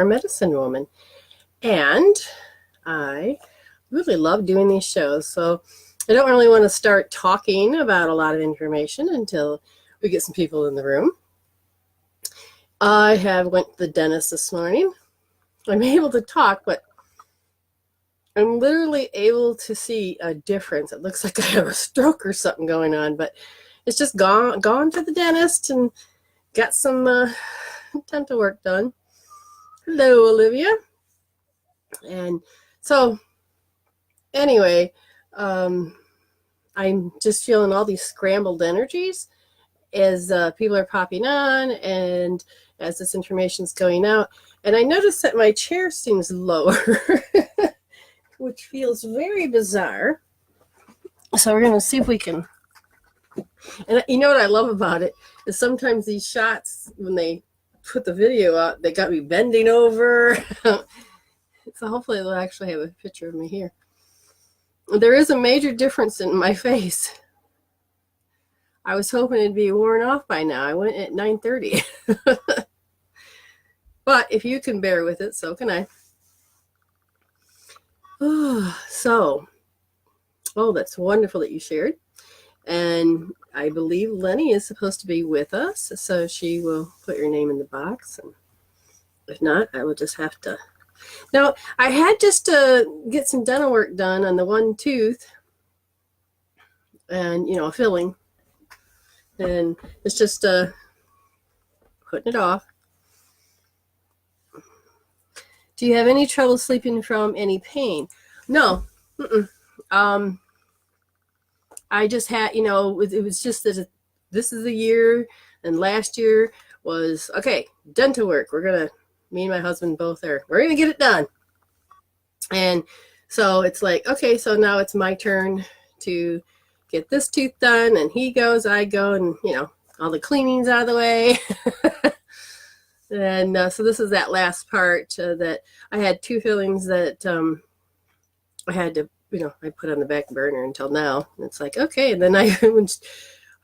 Medicine Woman, and I really love doing these shows. So I don't really want to start talking about a lot of information until we get some people in the room. I have went to the dentist this morning. I'm able to talk, but I'm literally able to see a difference. It looks like I have a stroke or something going on, but it's just gone to the dentist and got some dental work done. Hello, Olivia. And so anyway, I'm just feeling all these scrambled energies as people are popping on and as this information is going out. And I noticed that my chair seems lower, which feels very bizarre. So we're going to see if we can. And you know what I love about it is sometimes these shots, when they put the video out, they got me bending over. So hopefully they'll actually have a picture of me here. There is a major difference in my face. I was hoping it'd be worn off by now. I went at 9:30. But if you can bear with it, so can I. Oh, that's wonderful that you shared. And I believe Lenny is supposed to be with us, so she will put your name in the box. And if not, I will just have to. Now, I had just to get some dental work done on the one tooth and, a filling. And it's just putting it off. Do you have any trouble sleeping from any pain? No. I just had, it was just that this is the year, and last year was, okay, dental work. Me and my husband both we're going to get it done. And so it's like, okay, so now it's my turn to get this tooth done, and he goes, I go, and, all the cleaning's out of the way. And so this is that last part that I had two fillings that I had to, I put on the back burner until now. And it's like, okay. And then I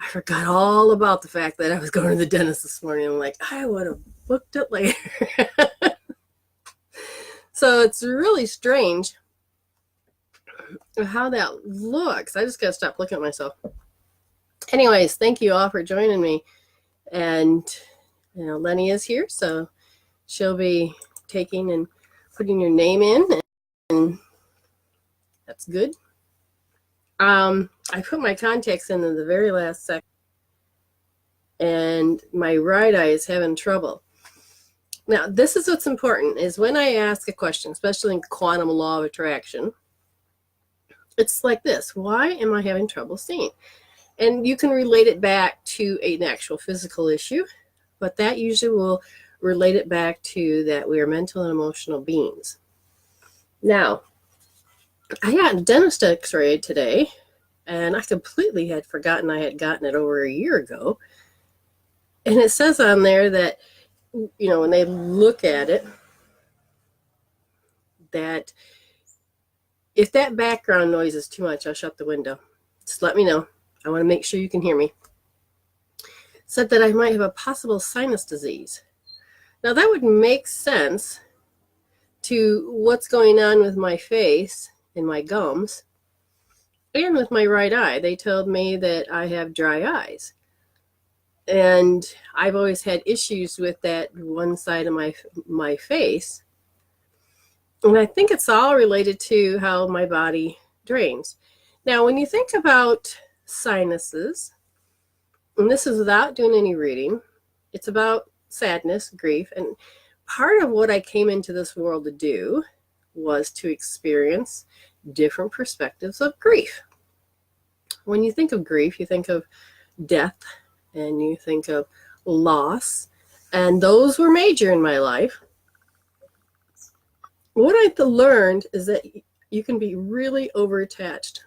forgot all about the fact that I was going to the dentist this morning. I'm like, I would have booked it later. So it's really strange how that looks. I just got to stop looking at myself. Anyways, thank you all for joining me. And, Lenny is here, so she'll be taking and putting your name in, and that's good. I put my contacts in the very last second, and my right eye is having trouble. Now, this is what's important, is when I ask a question, especially in quantum law of attraction, it's like this: why am I having trouble seeing? And you can relate it back to an actual physical issue, but that usually will relate it back to that we are mental and emotional beings. Now, I got a dentist x-ray today, and I completely had forgotten I had gotten it over a year ago. And it says on there that, when they look at it, that if that background noise is too much, I'll shut the window. Just let me know. I want to make sure you can hear me. Said that I might have a possible sinus disease. Now that would make sense to what's going on with my face and my gums and with my right eye. They told me that I have dry eyes. And I've always had issues with that one side of my face. And I think it's all related to how my body drains. Now, when you think about sinuses, and this is without doing any reading, it's about sadness, grief. And part of what I came into this world to do was to experience different perspectives of grief. When you think of grief, you think of death, and you think of loss, and those were major in my life. What I've learned is that you can be really over-attached,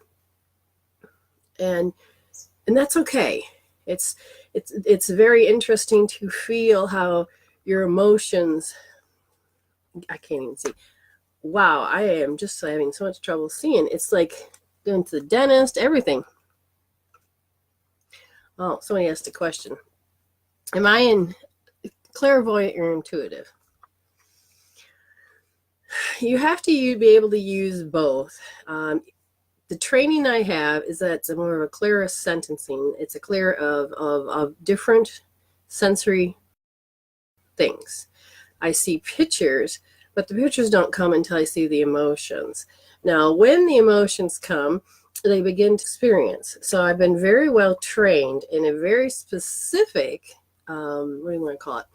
and that's okay. It's very interesting to feel how your emotions, I can't even see. Wow, I am just having so much trouble seeing. It's like going to the dentist, everything. Oh, somebody asked a question. Am I clairvoyant or intuitive? you have to be able to use both. The training I have is that it's more of a clearer sentencing. It's a clear of different sensory things. I see pictures, but the pictures don't come until I see the emotions. Now, when the emotions come, they begin to experience. So I've been very well trained in a very specific, what do you want to call it?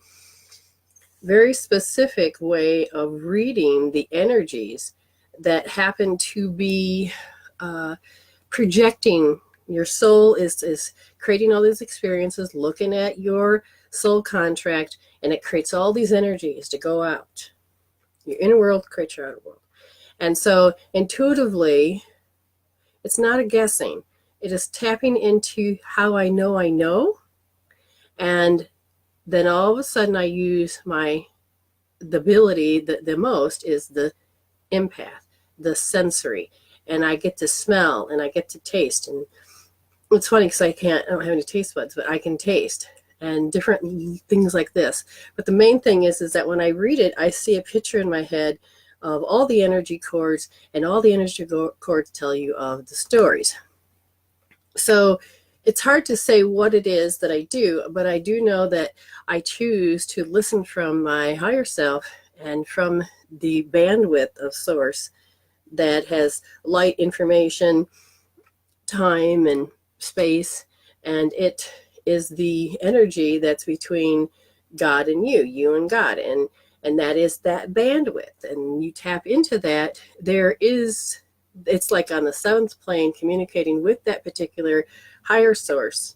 Very specific way of reading the energies that happen to be projecting. Your soul is creating all these experiences, looking at your soul contract, and it creates all these energies to go out. Your inner world creates your outer world. And so intuitively, it's not a guessing. It is tapping into how I know. And then all of a sudden I use the ability that the most is the empath, the sensory. And I get to smell and I get to taste. And it's funny because I don't have any taste buds, but I can taste and different things like this. But the main thing is that when I read it, I see a picture in my head of all the energy cords, and all the energy cords tell you of the stories. So it's hard to say what it is that I do, but I do know that I choose to listen from my higher self and from the bandwidth of source that has light, information, time, and space, and it is the energy that's between God and you and God, and that is that bandwidth. And you tap into that, it's like on the seventh plane communicating with that particular higher source.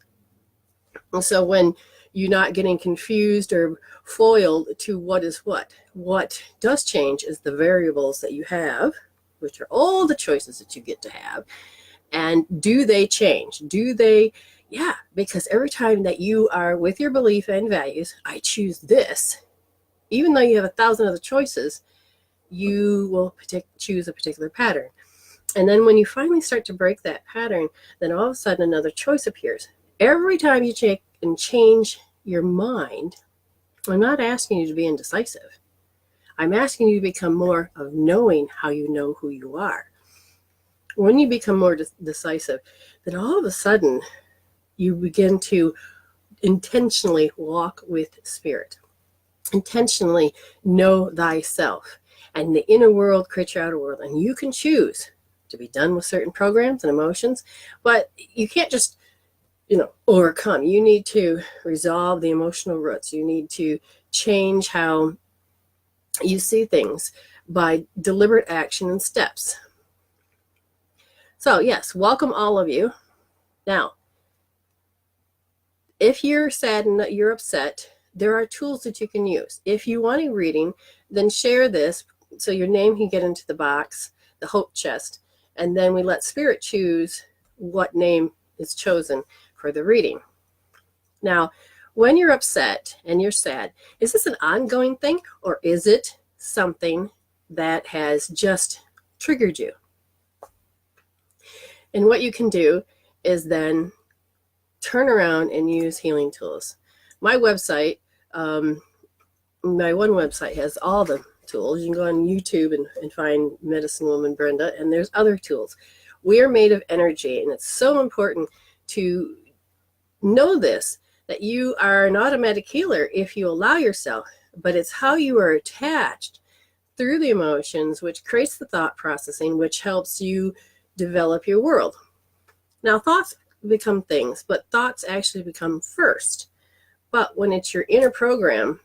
And so when you're not getting confused or foiled to what is what does change is the variables that you have, which are all the choices that you get to have. And do they change? Yeah, because every time that you are with your belief and values, I choose this, even though you have 1,000 other choices, you will choose a particular pattern. And then when you finally start to break that pattern, then all of a sudden another choice appears. Every time you change your mind, I'm not asking you to be indecisive. I'm asking you to become more of knowing how you know who you are. When you become more decisive, then all of a sudden you begin to intentionally walk with spirit, intentionally know thyself, and the inner world creates your outer world. And you can choose to be done with certain programs and emotions, but you can't just overcome. You need to resolve the emotional roots. You need to change how you see things by deliberate action and steps. So yes, welcome all of you. Now, if you're sad and you're upset, there are tools that you can use. If you want a reading, then share this so your name can get into the box, the hope chest, and then we let spirit choose what name is chosen for the reading. Now, when you're upset and you're sad, is this an ongoing thing, or is it something that has just triggered you? And what you can do is then turn around and use healing tools. My website, my one website has all the tools. You can go on YouTube and find Medicine Woman Brenda, and there's other tools. We are made of energy, and it's so important to know this, that you are an automatic healer if you allow yourself, but it's how you are attached through the emotions, which creates the thought processing, which helps you develop your world. Now, thoughts become things, but thoughts actually become first. But when it's your inner program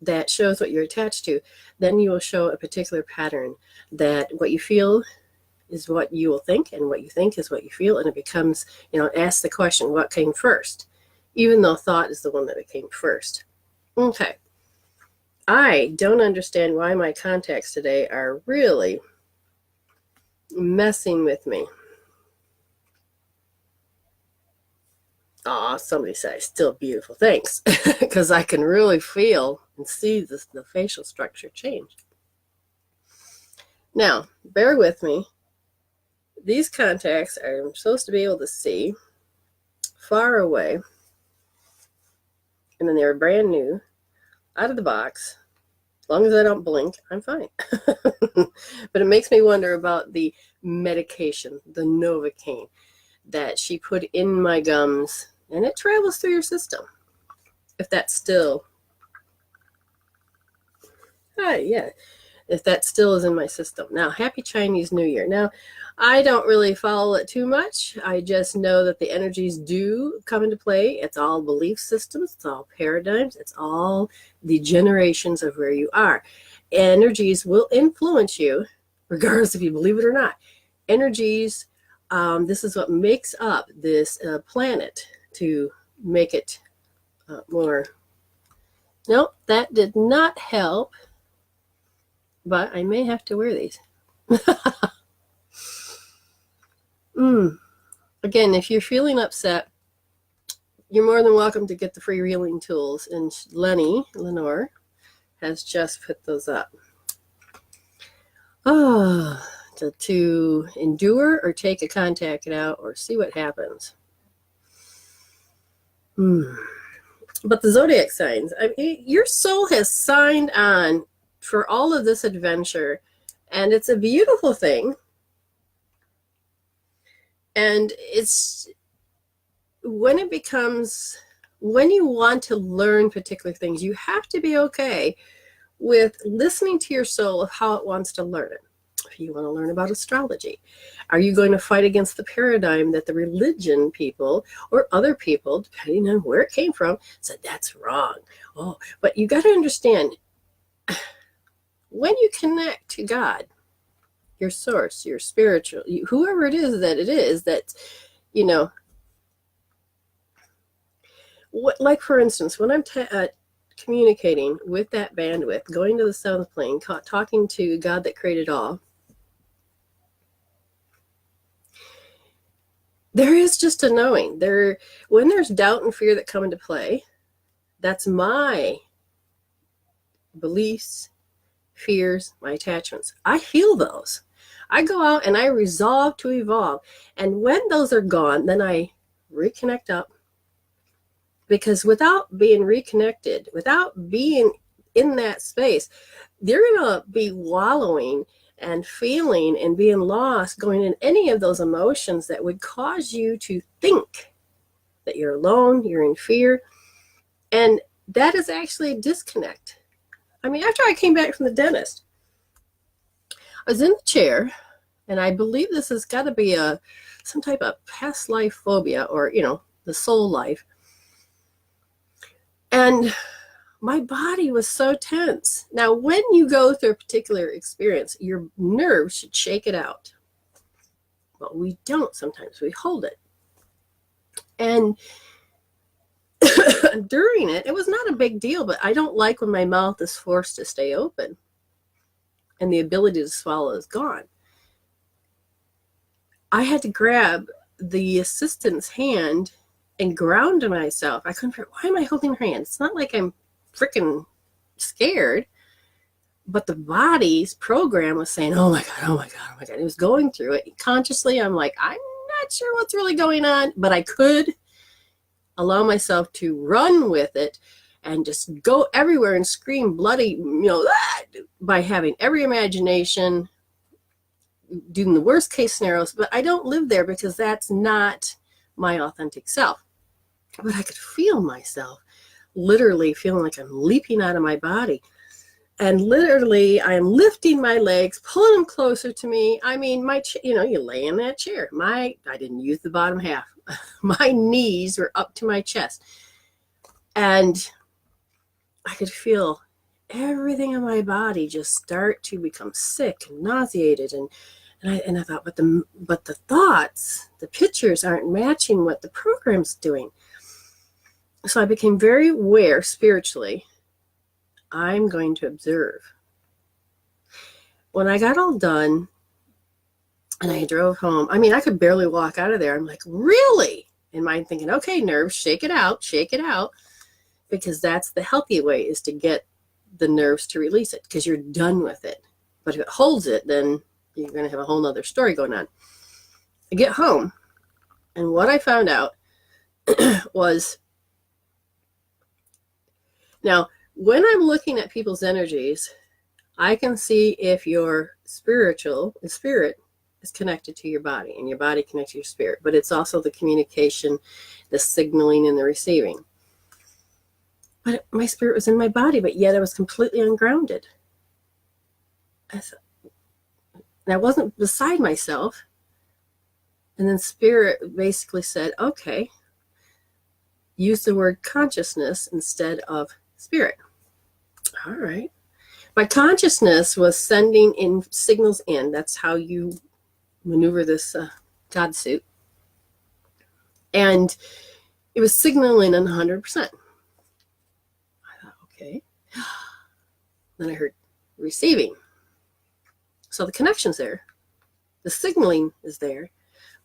that shows what you're attached to, then you will show a particular pattern, that what you feel is what you will think, and what you think is what you feel. And it becomes, ask the question, what came first? Even though thought is the one that came first. Okay. I don't understand why my contacts today are really messing with me. Aw, somebody said still beautiful. Thanks. Because I can really feel and see the facial structure change. Now, bear with me. These contacts I'm supposed to be able to see far away. And then they were brand new, out of the box. As long as I don't blink, I'm fine. But it makes me wonder about the medication, the Novocaine, that she put in my gums, and it travels through your system. If that's still, if that still is in my system. Now, happy Chinese New Year. Now, I don't really follow it too much. I just know that the energies do come into play. It's all belief systems. It's all paradigms. It's all the generations of where you are. Energies will influence you, regardless if you believe it or not. Energies, this is what makes up this planet to make it more. Nope, that did not help. But I may have to wear these. Again, if you're feeling upset, you're more than welcome to get the free healing tools. And Lenore, has just put those up. To endure or take a contact out or see what happens. But the zodiac signs, I mean, your soul has signed on for all of this adventure, and it's a beautiful thing. And it's when you want to learn particular things, you have to be okay with listening to your soul of how it wants to learn it. If you want to learn about astrology, are you going to fight against the paradigm that the religion people or other people, depending on where it came from, said that's wrong? But you got to understand, when you connect to God, your source, your spiritual, whoever it is, that, like for instance, when I'm communicating with that bandwidth, going to the seventh plane, talking to God that created all, there is just a knowing. When there's doubt and fear that come into play, that's my beliefs, fears, my attachments. I feel those. I go out and I resolve to evolve. And when those are gone, then I reconnect up. Because without being reconnected, without being in that space, you're going to be wallowing and feeling and being lost, going in any of those emotions that would cause you to think that you're alone, you're in fear. And that is actually a disconnect. I mean, after I came back from the dentist, I was in the chair, and I believe this has got to be some type of past life phobia, or, the soul life. And my body was so tense. Now, when you go through a particular experience, your nerves should shake it out. But we don't sometimes. We hold it. And during it was not a big deal, but I don't like when my mouth is forced to stay open and the ability to swallow is gone. I had to grab the assistant's hand and ground myself. I couldn't figure, why am I holding her hand? It's not like I'm freaking scared, but the body's program was saying, oh my God, oh my God, oh my God. It was going through it. Consciously, I'm like, I'm not sure what's really going on, but I could allow myself to run with it and just go everywhere and scream bloody, by having every imagination, doing the worst case scenarios. But I don't live there because that's not my authentic self. But I could feel myself literally feeling like I'm leaping out of my body. And literally, I am lifting my legs, pulling them closer to me. I mean, you lay in that chair. I didn't use the bottom half. My knees were up to my chest. And I could feel everything in my body just start to become sick and nauseated. And I thought, but the thoughts, the pictures aren't matching what the program's doing. So I became very aware spiritually. I'm going to observe. When I got all done and I drove home, I mean, I could barely walk out of there. I'm like, really? In mind thinking, okay, nerves, shake it out, because that's the healthy way, is to get the nerves to release it, because you're done with it. But if it holds it, then you're going to have a whole nother story going on. I get home, and what I found out was, now, When I'm looking at people's energies, I can see if your spirit is connected to your body and your body connects to your spirit, but it's also the communication, the signaling, and the receiving. But my spirit was in my body, but yet I was completely ungrounded. And I wasn't beside myself. And then spirit basically said, okay, use the word consciousness instead of spirit. All right. My consciousness was sending in signals in. That's how you maneuver this God suit. And it was signaling in 100%. I thought, okay. Then I heard receiving. So the connection's there. The signaling is there.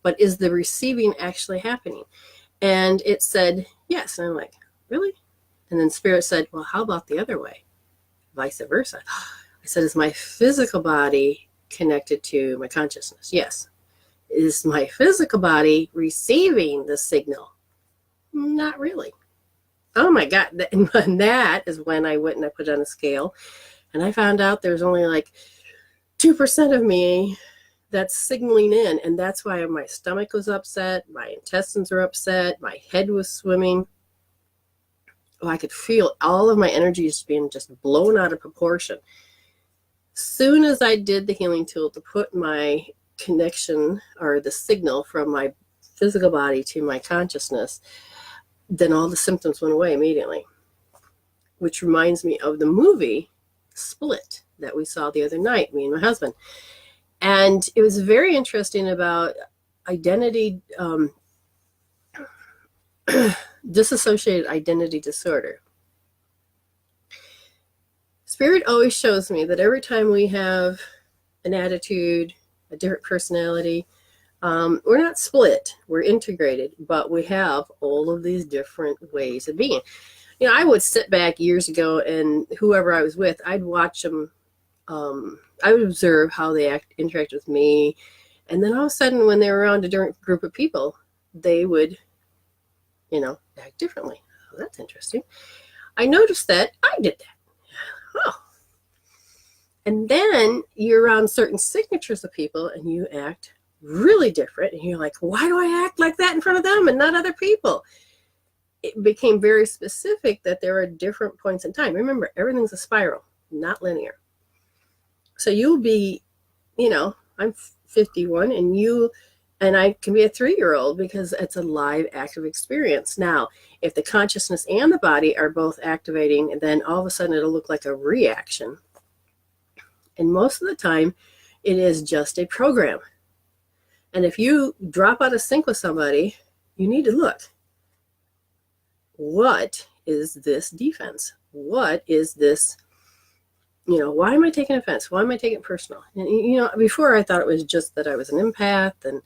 But is the receiving actually happening? And it said, yes. And I'm like, really? And then spirit said, well, how about the other way? Vice versa. I said, is my physical body connected to my consciousness? Yes. Is my physical body receiving the signal? Not really. Oh my God. And that is when I went and I put it on a scale. And I found out there's only like 2% of me that's signaling in. And that's why my stomach was upset. My intestines were upset. My head was swimming. Oh, I could feel all of my energies being just blown out of proportion. Soon as I did the healing tool to put my connection or the signal from my physical body to my consciousness, then all the symptoms went away immediately. Which reminds me of the movie Split that we saw the other night, me and my husband. And it was very interesting about identity, dissociated identity disorder. Spirit always shows me that every time we have an attitude, a different personality, we're not split, we're integrated, but we have all of these different ways of being. You know, I would sit back years ago and whoever I was with, I'd watch them. I would observe how they interact with me. And then all of a sudden, when they were around a different group of people, they would, act differently. Oh, that's interesting. I noticed that I did that. Oh. And then you're around certain signatures of people and you act really different. And you're like, why do I act like that in front of them and not other people? It became very specific that there are different points in time. Remember, everything's a spiral, not linear. So you'll be, I'm 51 and I can be a 3-year-old because it's a live active experience. Now, if the consciousness and the body are both activating, then all of a sudden it'll look like a reaction. And most of the time it is just a program. And if you drop out of sync with somebody, you need to look. What is this defense? What is this? Why am I taking offense? Why am I taking it personal? And, before I thought it was just that I was an empath and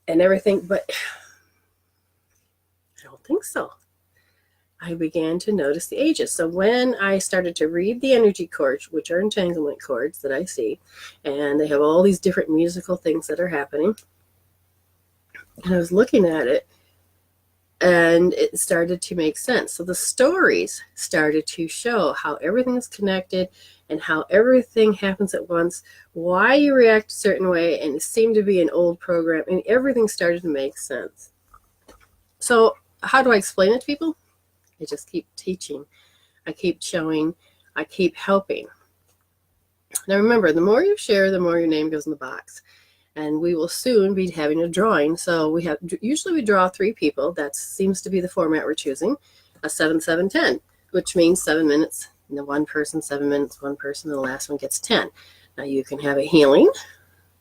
everything, but I don't think so. I began to notice the ages. So when I started to read the energy cords, which are entanglement cords that I see, and they have all these different musical things that are happening, and I was looking at it, and it started to make sense. So the stories started to show how everything is connected and how everything happens at once, why you react a certain way, and it seemed to be an old program, and everything started to make sense. So how do I explain it to people? I just keep teaching. I keep showing. I keep helping. Now remember, the more you share, the more your name goes in the box. And we will soon be having a drawing. So usually we draw 3 people. That seems to be the format we're choosing. A 7-7-10, which means 7 minutes. One person, 7 minutes, one person, and the last one gets 10. Now you can have a healing,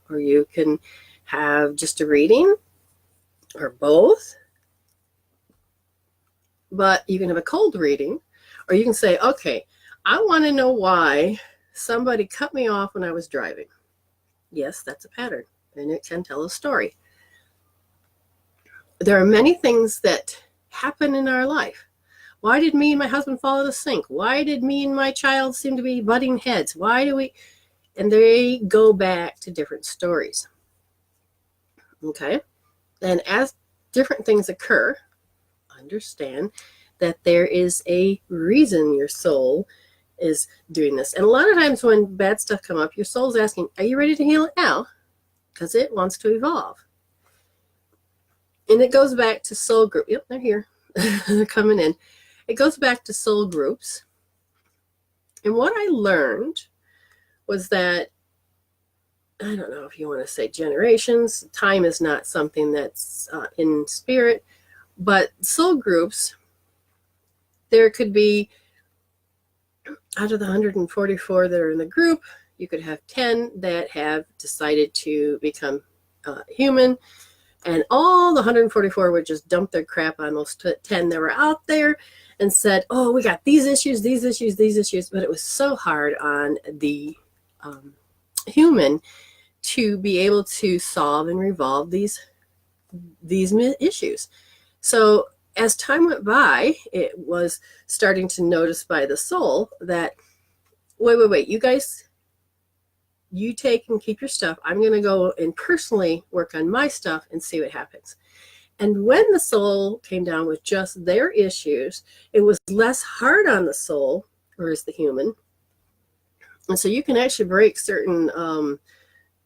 or you can have just a reading, or both. But you can have a cold reading, or you can say, okay, I want to know why somebody cut me off when I was driving. Yes, that's a pattern. And it can tell a story. There are many things that happen in our life. Why did me and my husband fall out of sync? Why did me and my child seem to be butting heads? Why do we? And they go back to different stories. Okay? And as different things occur, understand that there is a reason your soul is doing this. And a lot of times when bad stuff come up, your soul's asking, are you ready to heal it now? Because it wants to evolve. And it goes back to soul group. Yep, they're here. They're coming in. It goes back to soul groups. And what I learned was that, I don't know if you want to say generations, time is not something that's in spirit, but soul groups, there could be, out of the 144 that are in the group, you could have 10 that have decided to become human, and all the 144 would just dump their crap on those 10 that were out there and said, oh, we got these issues, these issues, these issues. But it was so hard on the human to be able to solve and revolve these issues. So as time went by, it was starting to notice by the soul that, wait, you guys, you take and keep your stuff. I'm going to go and personally work on my stuff and see what happens. And when the soul came down with just their issues, it was less hard on the soul, or is the human. And so you can actually break certain,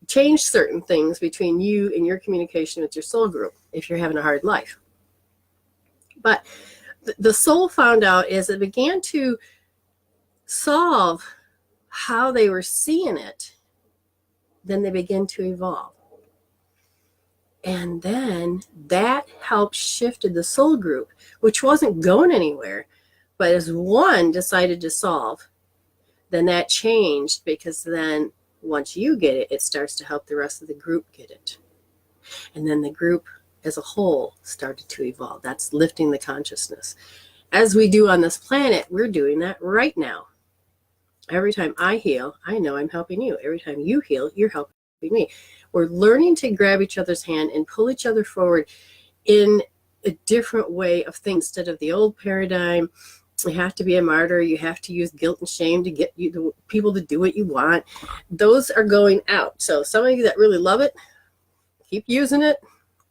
change certain things between you and your communication with your soul group if you're having a hard life. But the soul found out as it began to solve how they were seeing it, then they begin to evolve. And then that helped shifted the soul group, which wasn't going anywhere. But as one decided to solve, then that changed, because then once you get it, it starts to help the rest of the group get it. And then the group as a whole started to evolve. That's lifting the consciousness. As we do on this planet, we're doing that right now. Every time I heal, I know I'm helping you. Every time you heal, you're helping me. We're learning to grab each other's hand and pull each other forward in a different way of things. Instead of the old paradigm, you have to be a martyr, you have to use guilt and shame to get you the people to do what you want. Those are going out. So some of you that really love it, keep using it,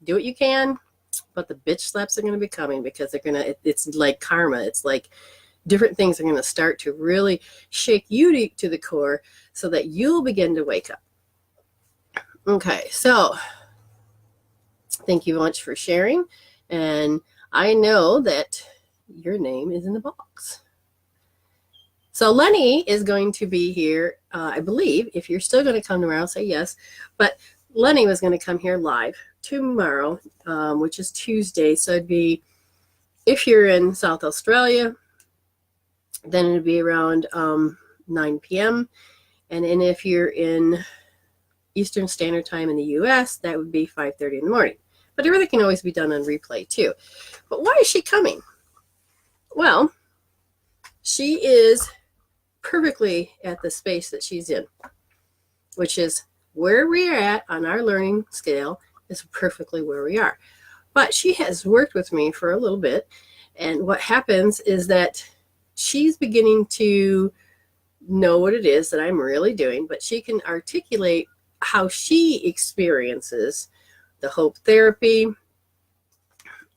do what you can, but the bitch slaps are going to be coming, because they're going to, it's like karma. It's like different things are going to start to really shake you to the core so that you'll begin to wake up. Okay, so thank you much for sharing. And I know that your name is in the box. So Lenny is going to be here, I believe. If you're still going to come tomorrow, say yes. But Lenny was going to come here live tomorrow, which is Tuesday. So it'd be, if you're in South Australia, then it'd be around 9 p.m. And then if you're in Eastern Standard Time in the U.S., that would be 5:30 in the morning. But everything can always be done on replay too. But why is she coming? Well, she is perfectly at the space that she's in, which is where we are at on our learning scale is perfectly where we are. But she has worked with me for a little bit. And what happens is that she's beginning to know what it is that I'm really doing, but she can articulate how she experiences the hope therapy,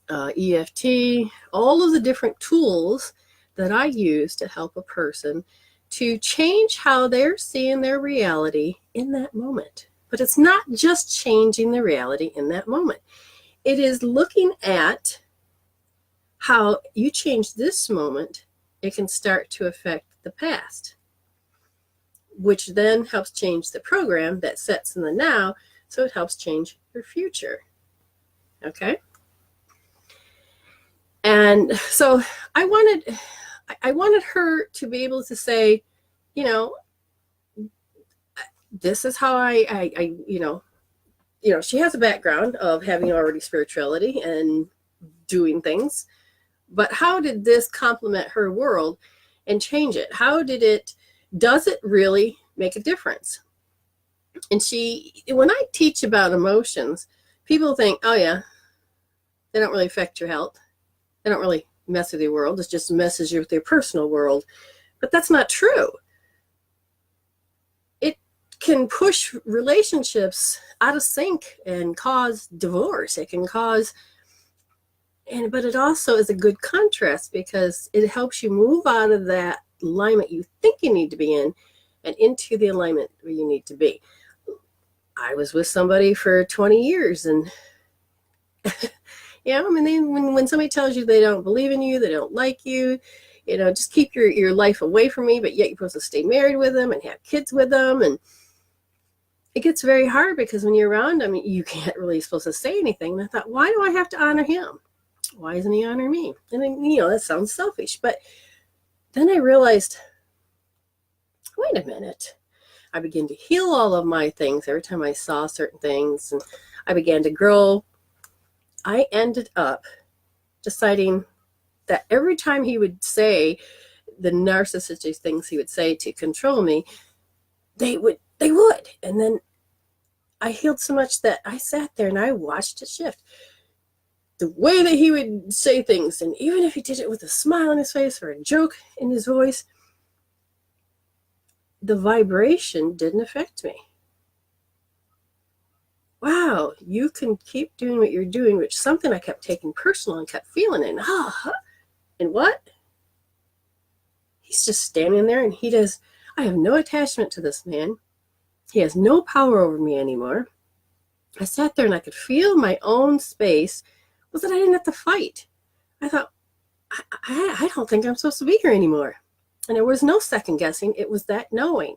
EFT, all of the different tools that I use to help a person to change how they're seeing their reality in that moment. But it's not just changing the reality in that moment. It is looking at how you change this moment, it can start to affect the past, which then helps change the program that sets in the now, so it helps change your future. Okay? And so I wanted her to be able to say, you know, this is how I she has a background of having already spirituality and doing things, but how did this complement her world and change it? Does it really make a difference? And when I teach about emotions, people think, oh yeah, they don't really affect your health. They don't really mess with your world. It just messes with your personal world. But that's not true. It can push relationships out of sync and cause divorce. It can cause But it also is a good contrast because it helps you move out of that alignment you think you need to be in and into the alignment where you need to be. I was with somebody for 20 years, and yeah, I mean, when somebody tells you they don't believe in you, they don't like you, just keep your life away from me, but yet you're supposed to stay married with them and have kids with them. And it gets very hard because when you're around them, you can't really supposed to say anything. And I thought, why do I have to honor him? Why isn't he honoring me? And then, that sounds selfish. But then I realized, wait a minute. I began to heal all of my things every time I saw certain things, and I began to grow. I ended up deciding that every time he would say the narcissistic things he would say to control me, they would. And then I healed so much that I sat there and I watched it shift. The way that he would say things, and even if he did it with a smile on his face or a joke in his voice, the vibration didn't affect me. Wow, you can keep doing what you're doing, which is something I kept taking personal and kept feeling it. And what? He's just standing there and I have no attachment to this man. He has no power over me anymore. I sat there and I could feel my own space was that I didn't have to fight. I thought, I don't think I'm supposed to be here anymore. And there was no second guessing. It was that knowing.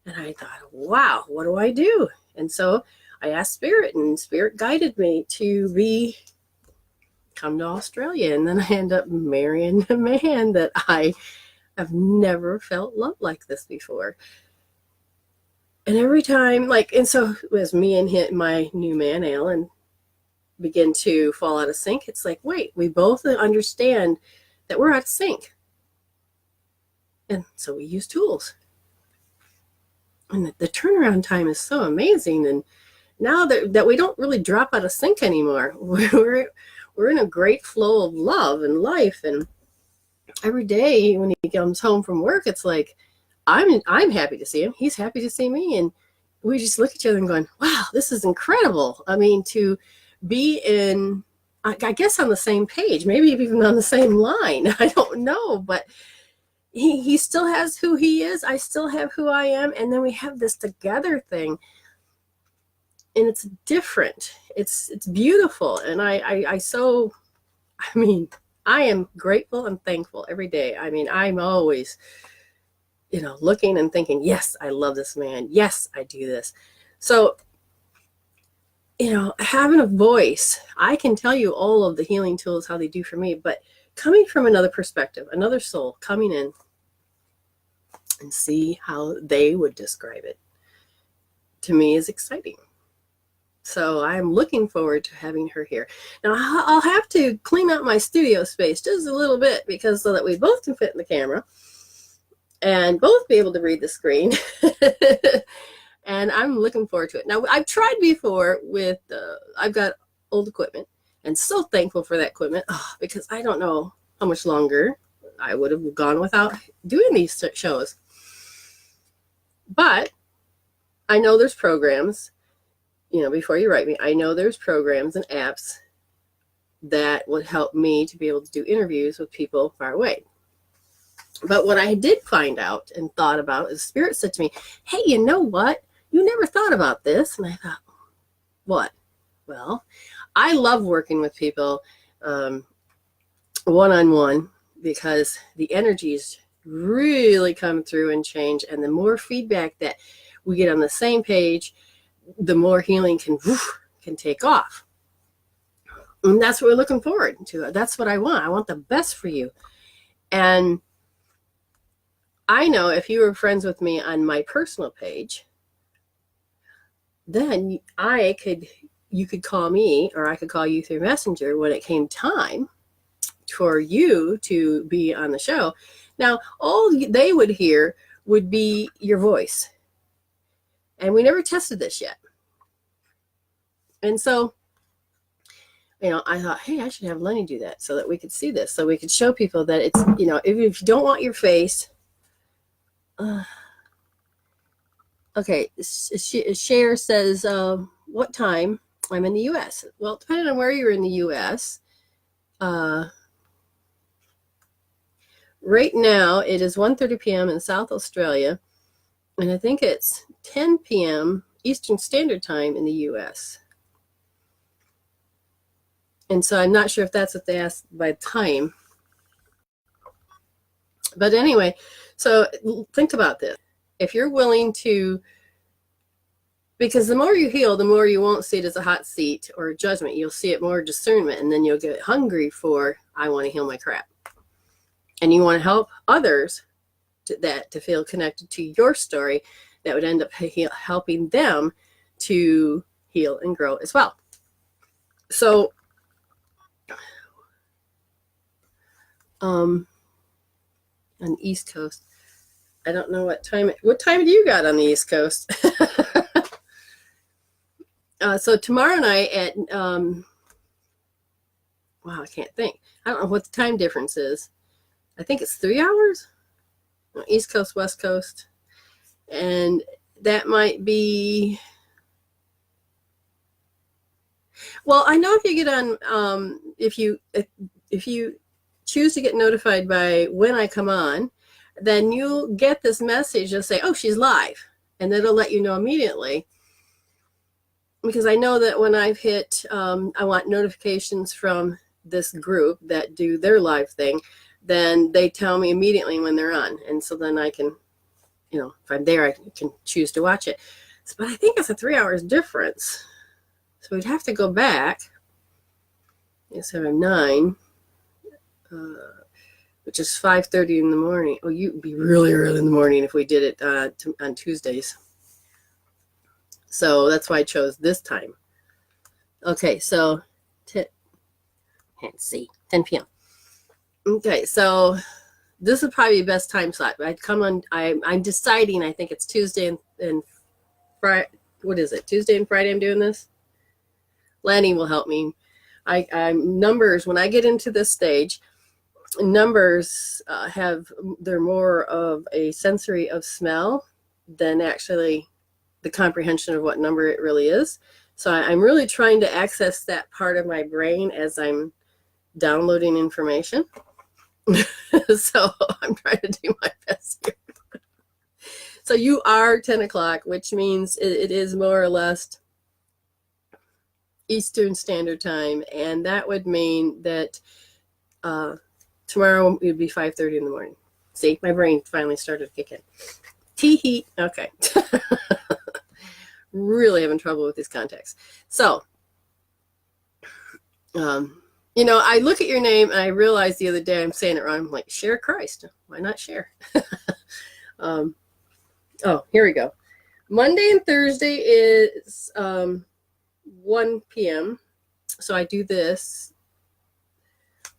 And I thought, wow, what do I do? And so I asked Spirit, and Spirit guided me to come to Australia. And then I ended up marrying a man that I have never felt love like this before. And every time, and so as me and my new man, Alan, begin to fall out of sync, it's like, wait, we both understand that we're out of sync. And so we use tools. And the turnaround time is so amazing. And now that we don't really drop out of sync anymore, we're in a great flow of love and life. And every day when he comes home from work, it's like, I'm happy to see him. He's happy to see me. And we just look at each other and going, wow, this is incredible. I mean, to be in, I guess, on the same page, maybe even on the same line. I don't know, but he still has who he is. I still have who I am. And then we have this together thing. And it's different. It's beautiful. And I am grateful and thankful every day. I mean, I'm always, looking and thinking, yes, I love this man. Yes, I do this. So, having a voice, I can tell you all of the healing tools, how they do for me, but coming from another perspective, another soul coming in and see how they would describe it, to me is exciting. So I'm looking forward to having her here. Now I'll have to clean up my studio space just a little bit so that we both can fit in the camera and both be able to read the screen. And I'm looking forward to it. Now, I've tried before with, I've got old equipment, and so thankful for that equipment, because I don't know how much longer I would have gone without doing these shows. But I know there's programs, before you write me, I know there's programs and apps that would help me to be able to do interviews with people far away. But what I did find out and thought about is Spirit said to me, hey, you know what? You never thought about this. And I thought, what? Well, I love working with people one-on-one because the energies really come through and change. And the more feedback that we get on the same page, the more healing can take off. And that's what we're looking forward to. That's what I want. I want the best for you. And I know if you were friends with me on my personal page, then you could call me, or I could call you through Messenger when it came time for you to be on the show. Now, all they would hear would be your voice. And we never tested this yet. And so, I thought, hey, I should have Lenny do that so that we could see this, so we could show people that it's, if you don't want your face. Okay, Cher says, what time? I'm in the U.S. Well, depending on where you're in the U.S., Right now, it is 1:30 p.m. in South Australia, and I think it's 10 p.m. Eastern Standard Time in the U.S. And so I'm not sure if that's what they asked by time. But anyway, so think about this. If you're willing to, because the more you heal, the more you won't see it as a hot seat or a judgment. You'll see it more discernment, and then you'll get hungry for, I want to heal my crap. And you want to help others to feel connected to your story that would end up helping them to heal and grow as well. So, on the East Coast, I don't know what time do you got on the East Coast? So tomorrow night at, wow, I can't think. I don't know what the time difference is. I think it's 3 hours. East Coast, West Coast. And that might be, well, I know if you get on, if you choose to get notified by when I come on, then you'll get this message. You'll say, oh, she's live. And it'll let you know immediately. Because I know that when I've hit, I want notifications from this group that do their live thing, then they tell me immediately when they're on. And so then I can, if I'm there, I can choose to watch it. But I think it's a 3 hours difference. So we'd have to go back. So I'm 9, which is 5:30 in the morning. Oh, you'd be really early in the morning if we did it on Tuesdays. So that's why I chose this time. Okay, so can't see, 10 p.m. Okay, so this would probably be the best time slot. I'd come on. I'm deciding. I think it's Tuesday and Friday. What is it? Tuesday and Friday. I'm doing this. Lenny will help me. I'm numbers. When I get into this stage, numbers they're more of a sensory of smell than actually the comprehension of what number it really is. So I'm really trying to access that part of my brain as I'm downloading information. So I'm trying to do my best here. So you are 10 o'clock, which means it is more or less Eastern Standard Time. And that would mean that tomorrow it would be 5:30 in the morning. See, my brain finally started to kick in. Tee-hee. Okay. Really having trouble with these contacts. So, I look at your name and I realized the other day I'm saying it wrong. I'm like, share Christ. Why not share? Oh, here we go. Monday and Thursday is 1 p.m. So I do this.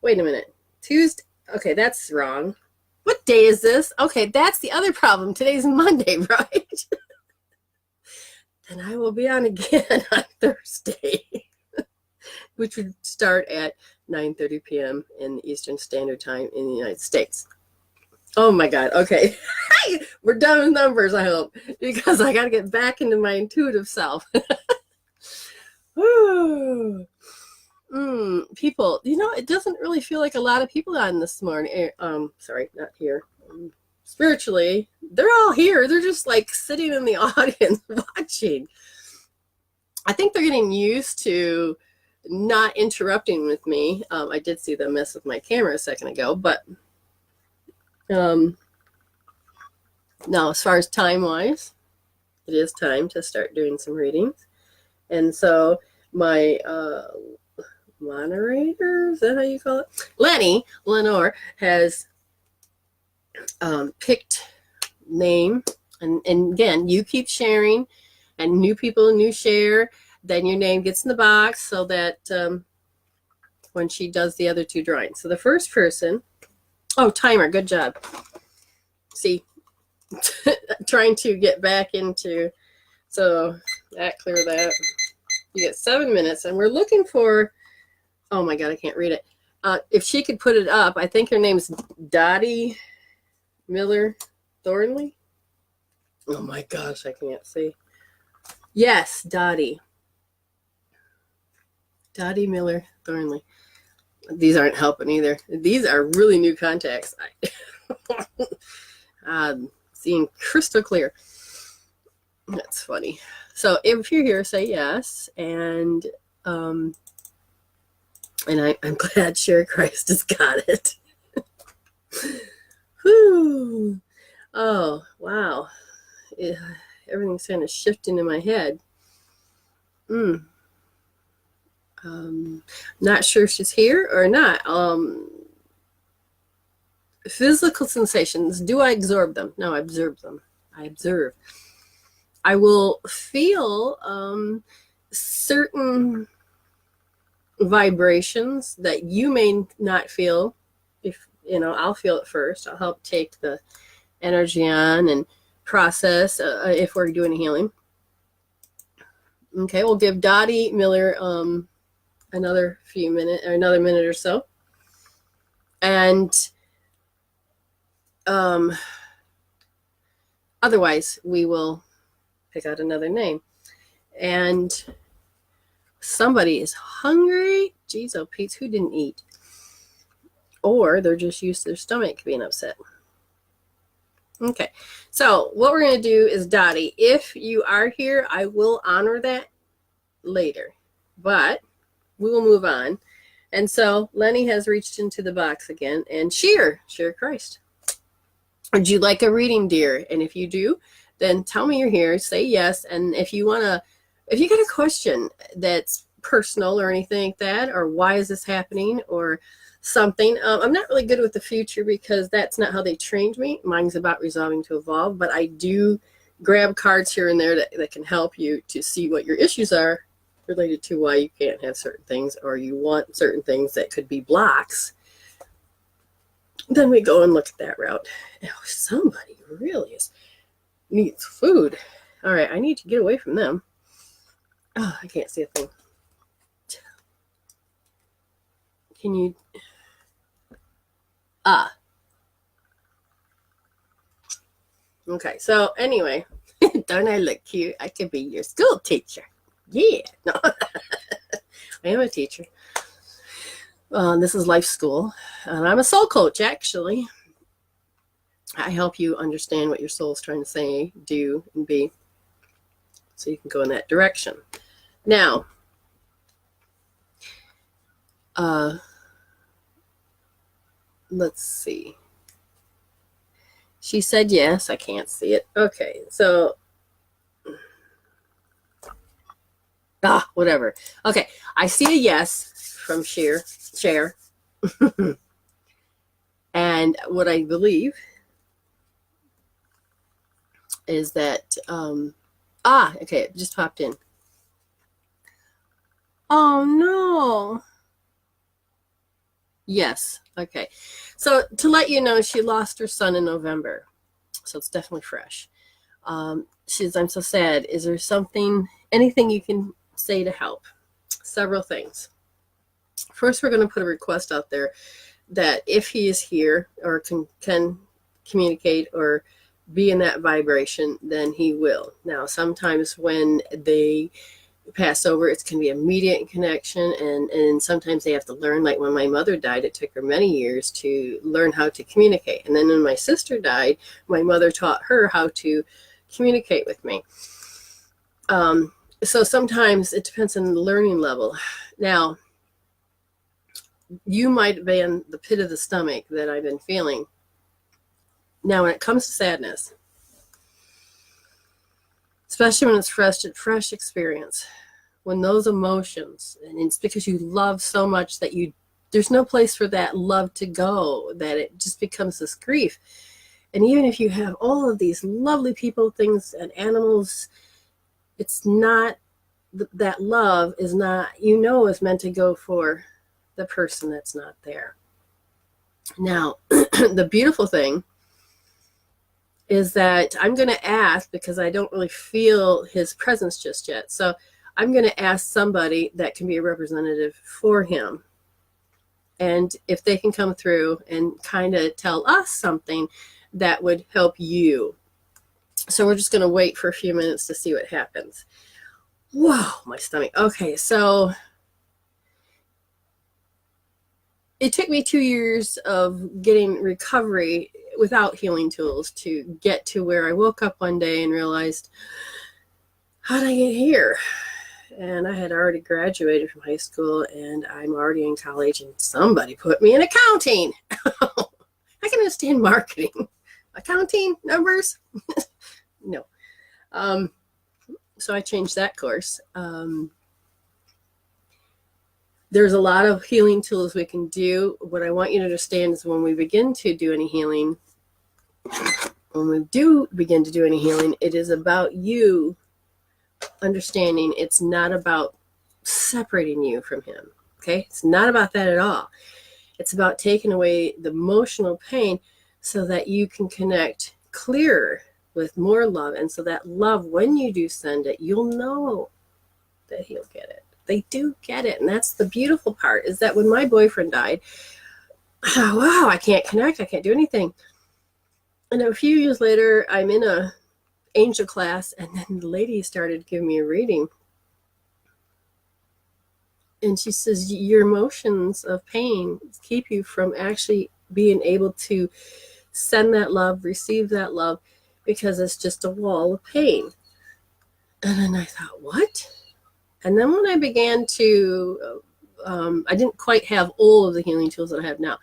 Wait a minute. Tuesday. Okay, that's wrong. What day is this? Okay, that's the other problem. Today's Monday, right? Then I will be on again on Thursday, which would start at 9:30 p.m. in Eastern Standard Time in the United States. Oh my God. Okay. We're done with numbers, I hope, because I got to get back into my intuitive self. People, it doesn't really feel like a lot of people on this morning. Sorry, not here. Spiritually, they're all here. They're just like sitting in the audience watching. I think they're getting used to not interrupting with me. I did see them mess with my camera a second ago, but now as far as time-wise, it is time to start doing some readings. And so my moderator, is that how you call it? Lenore has picked name, and again, you keep sharing, and new share, then your name gets in the box so that when she does the other two drawings. So the first person, timer, good job. See, trying to get back into, so clear that. You get 7 minutes, and we're looking for, oh my God, I can't read it. If she could put it up, I think her name's Dottie Miller Thornley. Oh my gosh, I can't see. Yes, Dottie Miller Thornley. These aren't helping either. These are really new contacts. Seeing crystal clear. That's funny. So if you're here, say yes. And I'm glad Sherry Christ has got it. Whew. Oh, wow. Everything's kind of shifting in my head. Not sure if she's here or not. Physical sensations. Do I absorb them? No, I observe them. I observe. I will feel certain vibrations that you may not feel. If I'll feel it first. I'll help take the energy on and process if we're doing healing. Okay, we'll give Dottie Miller another minute or so, and otherwise we will pick out another name. And somebody is hungry. Jeez, oh Pete, who didn't eat? Or they're just used to their stomach being upset. Okay, so what we're going to do is, Dottie, if you are here, I will honor that later, but we will move on. And so Lenny has reached into the box again, and Sheer Christ. Would you like a reading, dear? And if you do, then tell me you're here, say yes. And if you got a question that's personal or anything like that, or why is this happening or something, I'm not really good with the future because that's not how they trained me. Mine's about resolving to evolve, but I do grab cards here and there that can help you to see what your issues are related to why you can't have certain things, or you want certain things that could be blocks. Then we go and look at that route. Oh, somebody really needs food. All right, I need to get away from them. Oh, I can't see a thing. Can you? Okay, so anyway, don't I look cute? I could be your school teacher. Yeah. No, I am a teacher. This is life school, and I'm a soul coach, actually. I help you understand what your soul is trying to say, do, and be, so you can go in that direction. Now, let's see. She said yes. I can't see it. Okay, so whatever. Okay, I see a yes from Cher. And what I believe is that okay, it just popped in. Oh no. Yes. Okay. So to let you know, she lost her son in November. So it's definitely fresh. She says, I'm so sad. Is there anything you can say to help? Several things. First, we're going to put a request out there that if he is here or can communicate or be in that vibration, then he will. Now, sometimes when they pass over, it's going to be immediate connection, and sometimes they have to learn. Like when my mother died, it took her many years to learn how to communicate. And then when my sister died, my mother taught her how to communicate with me. So sometimes it depends on the learning level. Now, you might be in the pit of the stomach that I've been feeling. Now, when it comes to sadness, especially when it's fresh experience, when those emotions, and it's because you love so much that there's no place for that love to go, that it just becomes this grief. And even if you have all of these lovely people, things, and animals, it's not, that love is not, is meant to go for the person that's not there. Now, the beautiful thing is that I'm going to ask, because I don't really feel his presence just yet. So I'm going to ask somebody that can be a representative for him. And if they can come through and kind of tell us something that would help you. So we're just going to wait for a few minutes to see what happens. Whoa, my stomach. Okay, so it took me 2 years of getting recovery without healing tools to get to where I woke up one day and realized, how did I get here? And I had already graduated from high school, and I'm already in college, and somebody put me in accounting. I can understand marketing. Accounting, numbers? No. So I changed that course. There's a lot of healing tools we can do. What I want you to understand is when we begin to do any healing, it is about you understanding it's not about separating you from him. Okay? It's not about that at all. It's about taking away the emotional pain so that you can connect clearer with more love. And so that love, when you do send it, you'll know that he'll get it. They do get it. And that's the beautiful part, is that when my boyfriend died, wow, I can't connect. I can't do anything. And a few years later, I'm in a angel class, and then the lady started giving me a reading. And she says, your emotions of pain keep you from actually being able to send that love, receive that love, because it's just a wall of pain. And then I thought, what? And then when I began to, I didn't quite have all of the healing tools that I have now,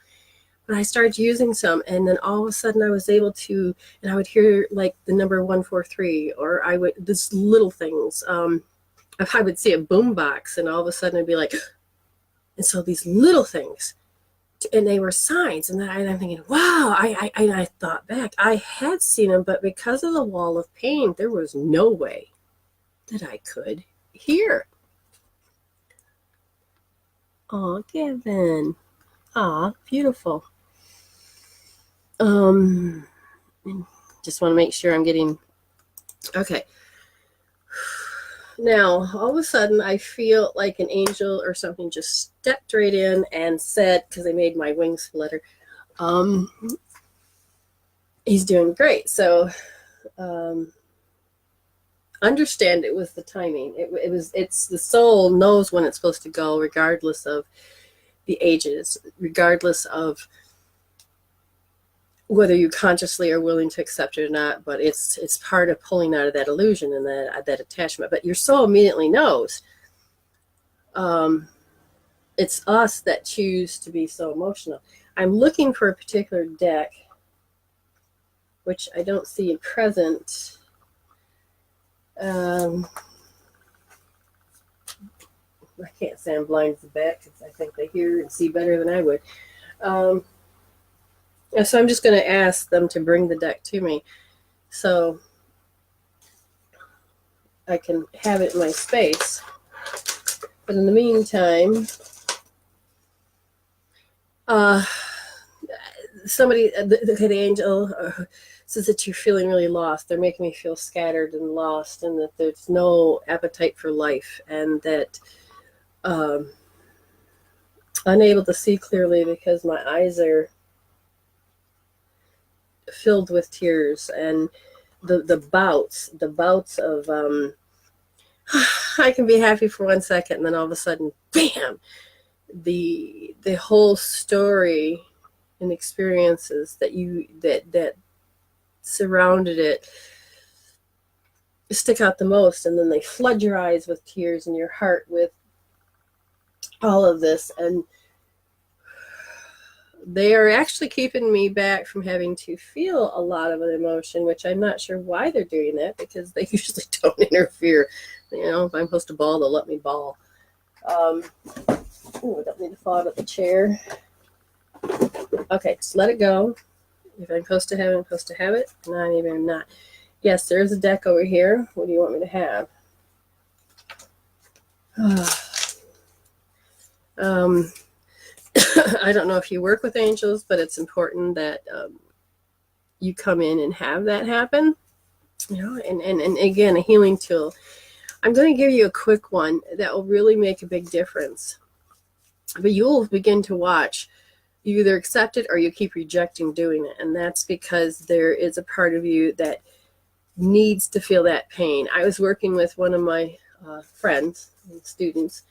but I started using some, and then all of a sudden I was able to, and I would hear like the number 143, or I would, this little things. I would see a boombox, and all of a sudden I'd be like, and so these little things, and they were signs, and I'm thinking, wow, I thought back, I had seen them, but because of the wall of pain, there was no way that I could hear. Oh, Kevin. Ah, beautiful. Just want to make sure I'm getting, okay. Now, all of a sudden, I feel like an angel or something just stepped right in and said, because they made my wings flutter, he's doing great. So, understand it was the timing. It's the soul knows when it's supposed to go, regardless of the ages, regardless of whether you consciously are willing to accept it or not. But it's part of pulling out of that illusion and that attachment. But your soul immediately knows. It's us that choose to be so emotional. I'm looking for a particular deck, which I don't see present. I can't say I'm blind to the back, because I think they hear and see better than I would. So I'm just going to ask them to bring the deck to me, so I can have it in my space. But in the meantime, somebody, the angel says that you're feeling really lost. They're making me feel scattered and lost, and that there's no appetite for life, and that unable to see clearly because my eyes are filled with tears, and the bouts of I can be happy for 1 second, and then all of a sudden, bam, the whole story and experiences that surrounded it stick out the most, and then they flood your eyes with tears and your heart with all of this, and they are actually keeping me back from having to feel a lot of an emotion, which I'm not sure why they're doing that, because they usually don't interfere. You know, if I'm supposed to bawl, they'll let me bawl. I don't need to fall out of the chair. Okay, just let it go. If I'm supposed to have it, I'm supposed to have it. Not even I'm not. Yes, there is a deck over here. What do you want me to have? I don't know if you work with angels, but it's important that you come in and have that happen. You know, and again, a healing tool. I'm going to give you a quick one that will really make a big difference. But you'll begin to watch. You either accept it or you keep rejecting doing it. And that's because there is a part of you that needs to feel that pain. I was working with one of my friends and students,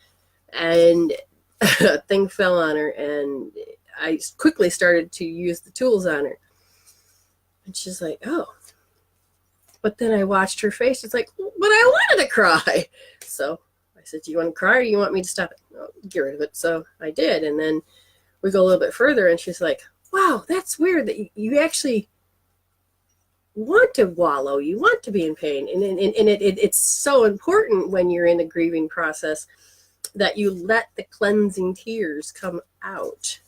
and a thing fell on her, and I quickly started to use the tools on her. And she's like, oh. But then I watched her face. It's like, but I wanted to cry. So I said, do you want to cry or do you want me to stop it? No, get rid of it. So I did. And then we go a little bit further, and she's like, wow, that's weird that you actually want to wallow. You want to be in pain. And it's so important when you're in the grieving process that you let the cleansing tears come out.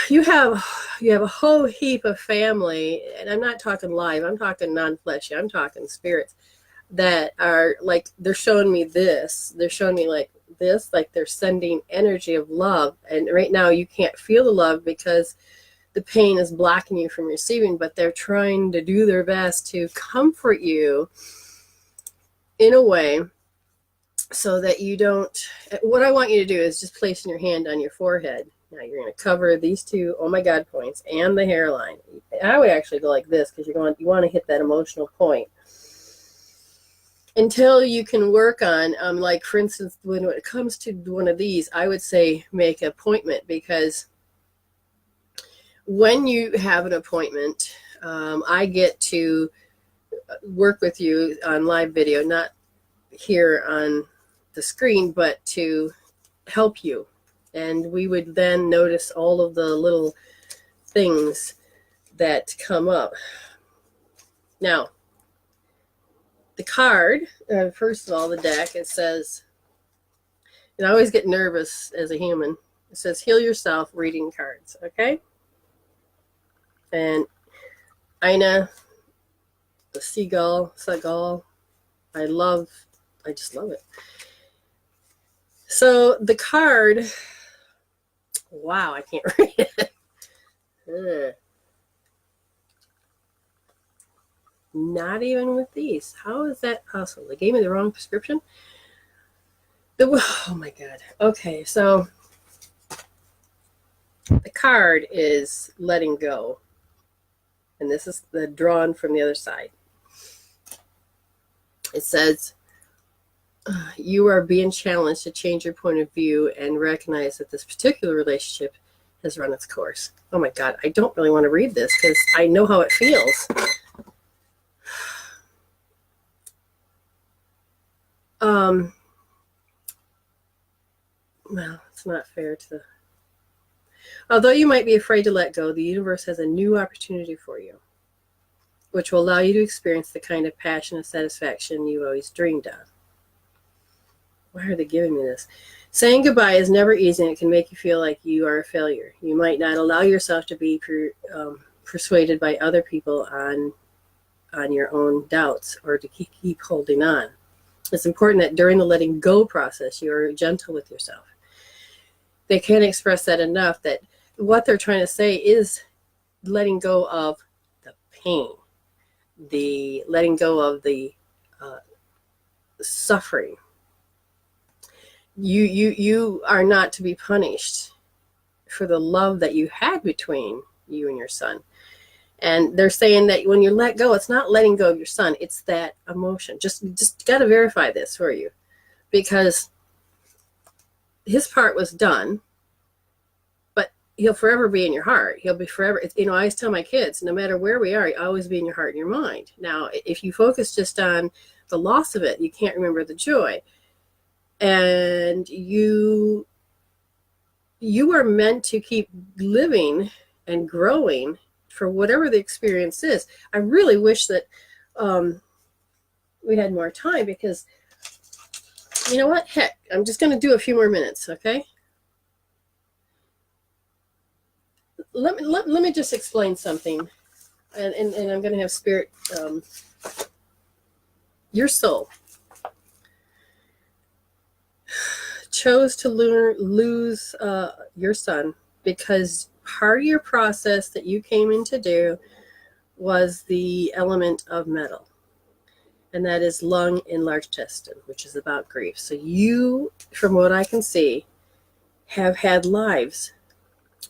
You have a whole heap of family, and I'm not talking live, I'm talking non-fleshy, I'm talking spirits that are like, they're showing me this, they're showing me like this, like they're sending energy of love, and right now you can't feel the love because the pain is blocking you from receiving, but they're trying to do their best to comfort you in a way so that you don't. What I want you to do is just placing your hand on your forehead. Now you're going to cover these two oh my God points and the hairline. I would actually go like this because you want to hit that emotional point until you can work on, like for instance, when it comes to one of these, I would say make an appointment, because when you have an appointment, I get to work with you on live video, not here on the screen, but to help you. And we would then notice all of the little things that come up. Now, the card, first of all, the deck, it says, and I always get nervous as a human, it says, heal yourself, reading cards, okay? And Ina, the seagull, I just love it. So the card, wow, I can't read it. Not even with these. How is that possible? They gave me the wrong prescription. Oh my God. Okay, so the card is letting go. And this is the drawn from the other side. It says, you are being challenged to change your point of view and recognize that this particular relationship has run its course. Oh my God, I don't really want to read this because I know how it feels. Well, it's not fair to Although you might be afraid to let go, the universe has a new opportunity for you, which will allow you to experience the kind of passion and satisfaction you've always dreamed of. Why are they giving me this? Saying goodbye is never easy, and it can make you feel like you are a failure. You might not allow yourself to be persuaded by other people on your own doubts or to keep holding on. It's important that during the letting go process, you are gentle with yourself. They can't express that enough, that what they're trying to say is letting go of the pain, the letting go of the suffering. You are not to be punished for the love that you had between you and your son. And they're saying that when you let go, it's not letting go of your son, it's that emotion. Just got to verify this for you, because his part was done, but he'll forever be in your heart. He'll be forever. I always tell my kids, no matter where we are, he'll always be in your heart and your mind. Now, if you focus just on the loss of it, you can't remember the joy. And you are meant to keep living and growing for whatever the experience is. I really wish that we had more time, because you know what? Heck, I'm just going to do a few more minutes, okay? Let me just explain something, and I'm going to have Spirit, your soul chose to lose your son because part of your process that you came in to do was the element of metal, and that is lung and large intestine, which is about grief. So you, from what I can see, have had lives,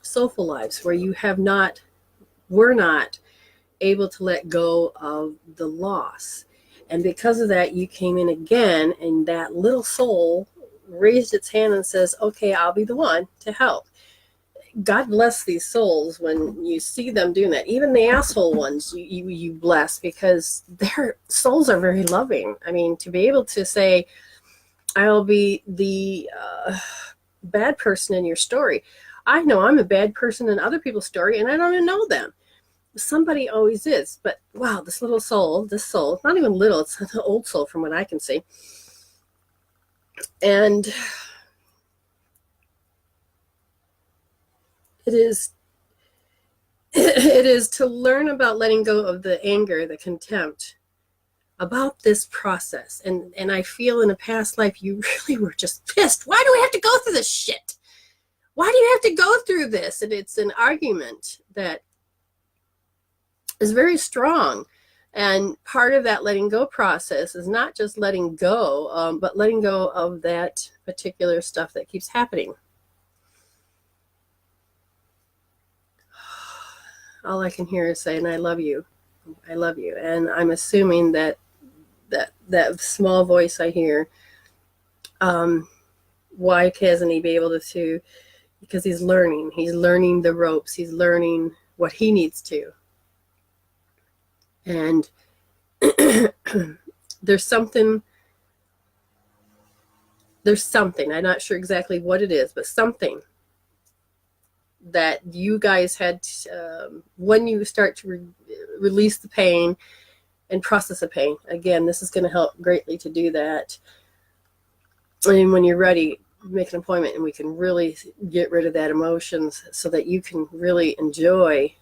soulful lives, where you were not able to let go of the loss. And because of that, you came in again, and that little soul raised its hand and says, okay, I'll be the one to help. God bless these souls when you see them doing that. Even the asshole ones you bless, because their souls are very loving. I mean, to be able to say, I'll be the bad person in your story. I know I'm a bad person in other people's story, and I don't even know them. Somebody always is. But wow, this soul, not even little, it's an old soul from what I can see. And it is to learn about letting go of the anger, the contempt about this process. And I feel in a past life you really were just pissed. Why do we have to go through this shit? Why do you have to go through this? And it's an argument that is very strong. And part of that letting go process is not just letting go, but letting go of that particular stuff that keeps happening. All I can hear is saying, I love you. I love you. And I'm assuming that small voice I hear, why hasn't he been able to, because he's learning the ropes, he's learning what he needs to. And there's something, I'm not sure exactly what it is, but something that you guys had, when you start to release the pain and process the pain. Again, this is going to help greatly to do that. And when you're ready, make an appointment and we can really get rid of that emotions so that you can really enjoy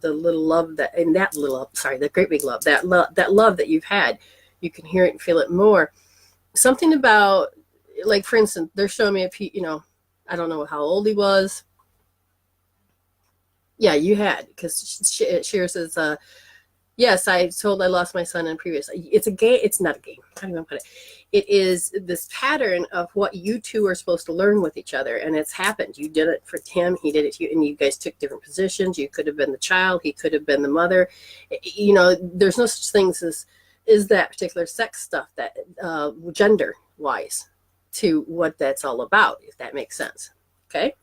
the little love the great big love, that love that you've had. You can hear it and feel it more. Something about, like, for instance, they're showing me I don't know how old he was. Yeah, you had, because Sheer says, yes, I lost my son in previous. It's a game. It's not a game. How do you want to put it? It is this pattern of what you two are supposed to learn with each other. And it's happened. You did it for him. He did it to you. And you guys took different positions. You could have been the child. He could have been the mother. There's no such things as that particular sex stuff, that gender wise, to what that's all about, if that makes sense. Okay.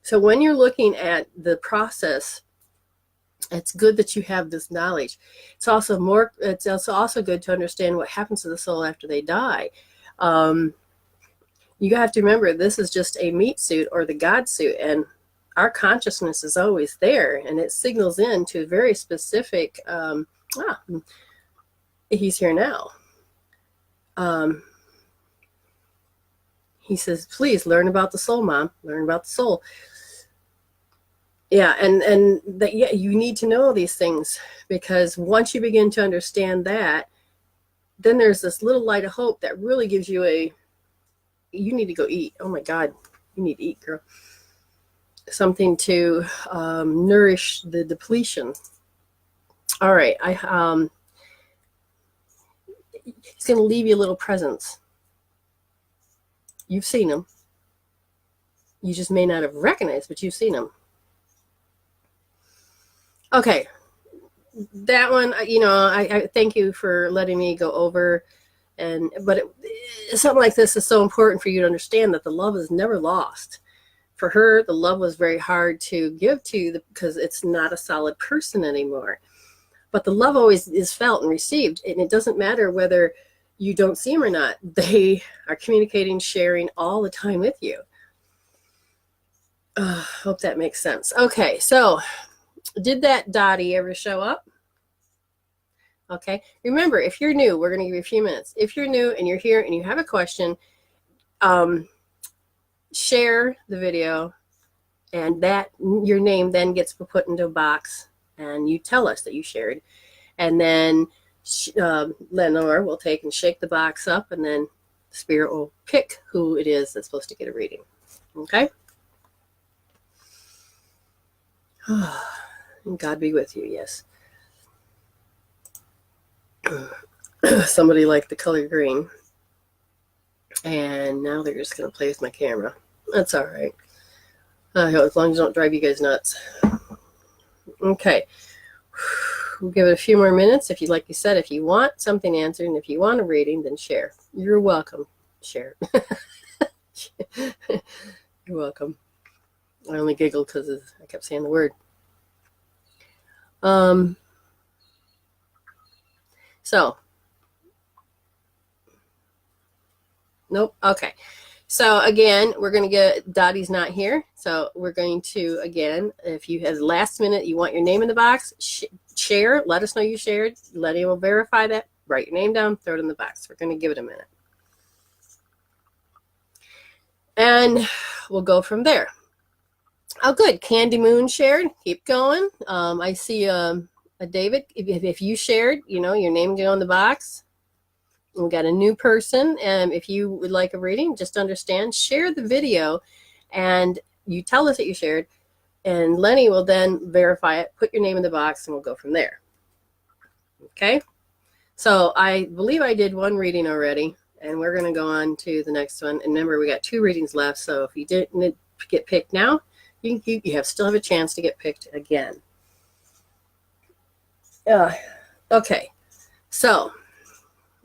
So when you're looking at the process, it's good that you have this knowledge. It's also good to understand what happens to the soul after they die. You have to remember, this is just a meat suit or the God suit, and our consciousness is always there, and it signals in to a very specific, he's here now. He says, please learn about the soul, Mom. Learn about the soul. Yeah, and that, yeah, you need to know these things, because once you begin to understand that, then there's this little light of hope that really gives you you need to go eat. Oh my God, you need to eat, girl. Something to nourish the depletion. All right, he's going to leave you little presents. You've seen them. You just may not have recognized, but you've seen them. Okay, that one, I thank you for letting me go over, but something like this is so important for you to understand that the love is never lost. For her, the love was very hard to give to because it's not a solid person anymore. But the love always is felt and received, and it doesn't matter whether you don't see them or not. They are communicating, sharing all the time with you. Hope that makes sense. Okay, so did that Dottie ever show up? Okay. Remember, if you're new, we're going to give you a few minutes. If you're new and you're here and you have a question, share the video, and that your name then gets put into a box, and you tell us that you shared. And then Lenore will take and shake the box up, and then Spirit will pick who it is that's supposed to get a reading. Okay? And God be with you, yes. Somebody liked the color green. And now they're just going to play with my camera. That's all right. As long as I don't drive you guys nuts. Okay. We'll give it a few more minutes. If you, like you said, if you want something answered and if you want a reading, then share. You're welcome. share. You're welcome. I only giggled because I kept saying the word. So, nope. Okay. So again, we're going to get, Dottie's not here. So we're going to, again, if you have last minute, you want your name in the box, share, let us know you shared. Lenny will verify that. Write your name down, throw it in the box. We're going to give it a minute. And we'll go from there. Oh, good. Candy Moon shared. Keep going. I see a David. If you shared, you know, your name can go in the box. We got a new person. And if you would like a reading, just understand, share the video and you tell us that you shared. And Lenny will then verify it, put your name in the box, and we'll go from there. Okay? So I believe I did one reading already, and we're going to go on to the next one. And remember, we got 2 readings left. So if you didn't get picked now, you still have a chance to get picked again. Okay. So,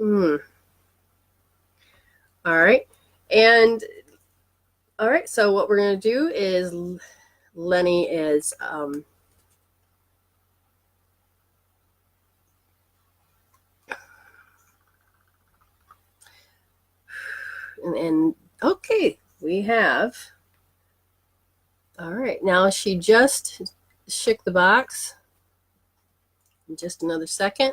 all right. And, all right. So what we're going to do is Lenny is, and okay, we have, all right. Now she just shook the box. In just another second.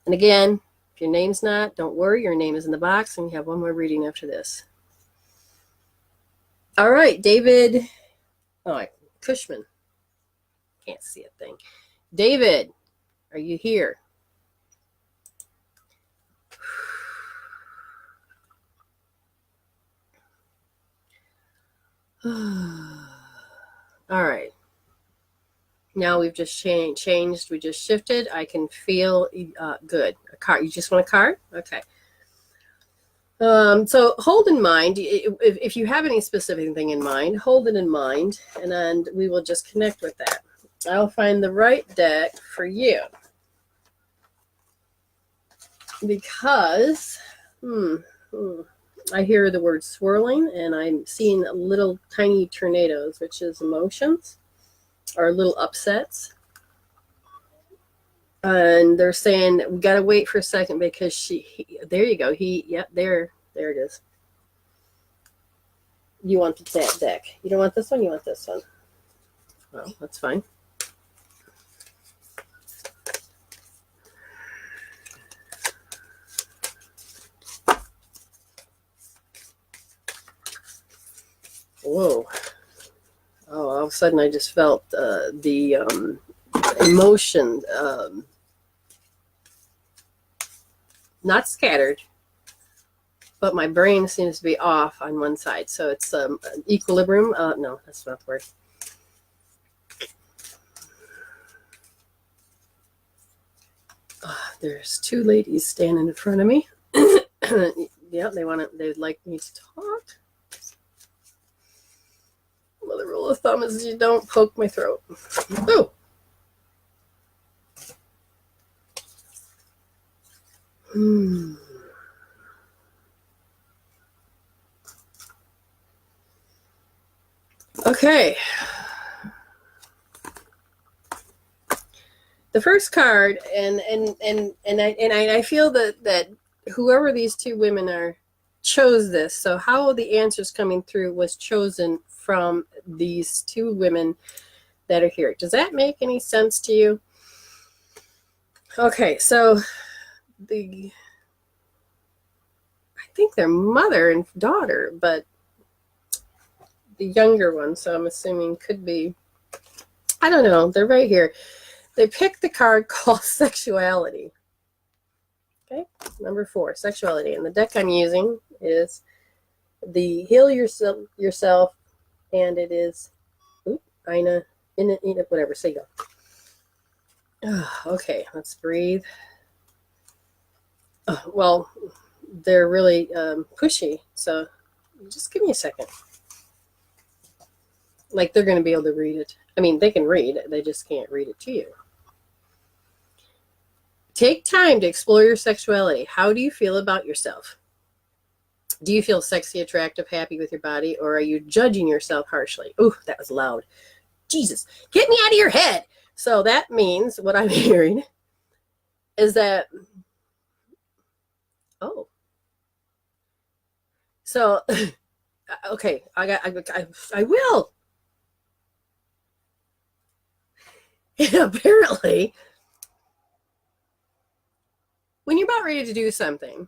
And again, if your name's not, don't worry, your name is in the box, and you have one more reading after this. All right, David, Cushman. Can't see a thing. David, are you here? All right. Now we've just changed. We just shifted. I can feel good. A card. You just want a card? Okay. So hold in mind, if you have any specific thing in mind, hold it in mind, and then we will just connect with that. I'll find the right deck for you. Because I hear the word swirling, and I'm seeing little tiny tornadoes, which is emotions, or little upsets. And they're saying, we got to wait for a second because there you go. Yep, there it is. You want that deck. You don't want this one, you want this one. Well, that's fine. Whoa. Oh, all of a sudden I just felt the emotion, not scattered, but my brain seems to be off on one side. So it's equilibrium. No, that's not the word. There's 2 ladies standing in front of me. Yeah, they'd like me to talk. Well, the rule of thumb is you don't poke my throat. Oh. Okay. The first card, and I feel that whoever these 2 women are chose this. So how the answers coming through was chosen from these 2 women that are here. Does that make any sense to you? Okay, so I think they're mother and daughter, but the younger one, so I'm assuming could be, I don't know, they're right here. They picked the card called Sexuality. Okay, number 4, Sexuality. And the deck I'm using is the Heal Yourself, and it is, whatever, say go. Okay, let's breathe. Well, they're really pushy, so just give me a second. Like they're going to be able to read it. I mean, they can read it, they just can't read it to you. Take time to explore your sexuality. How do you feel about yourself? Do you feel sexy, attractive, happy with your body, or are you judging yourself harshly? Ooh, that was loud. Jesus, get me out of your head. So that means what I'm hearing is that, oh, so, okay, I will. And apparently, when you're about ready to do something,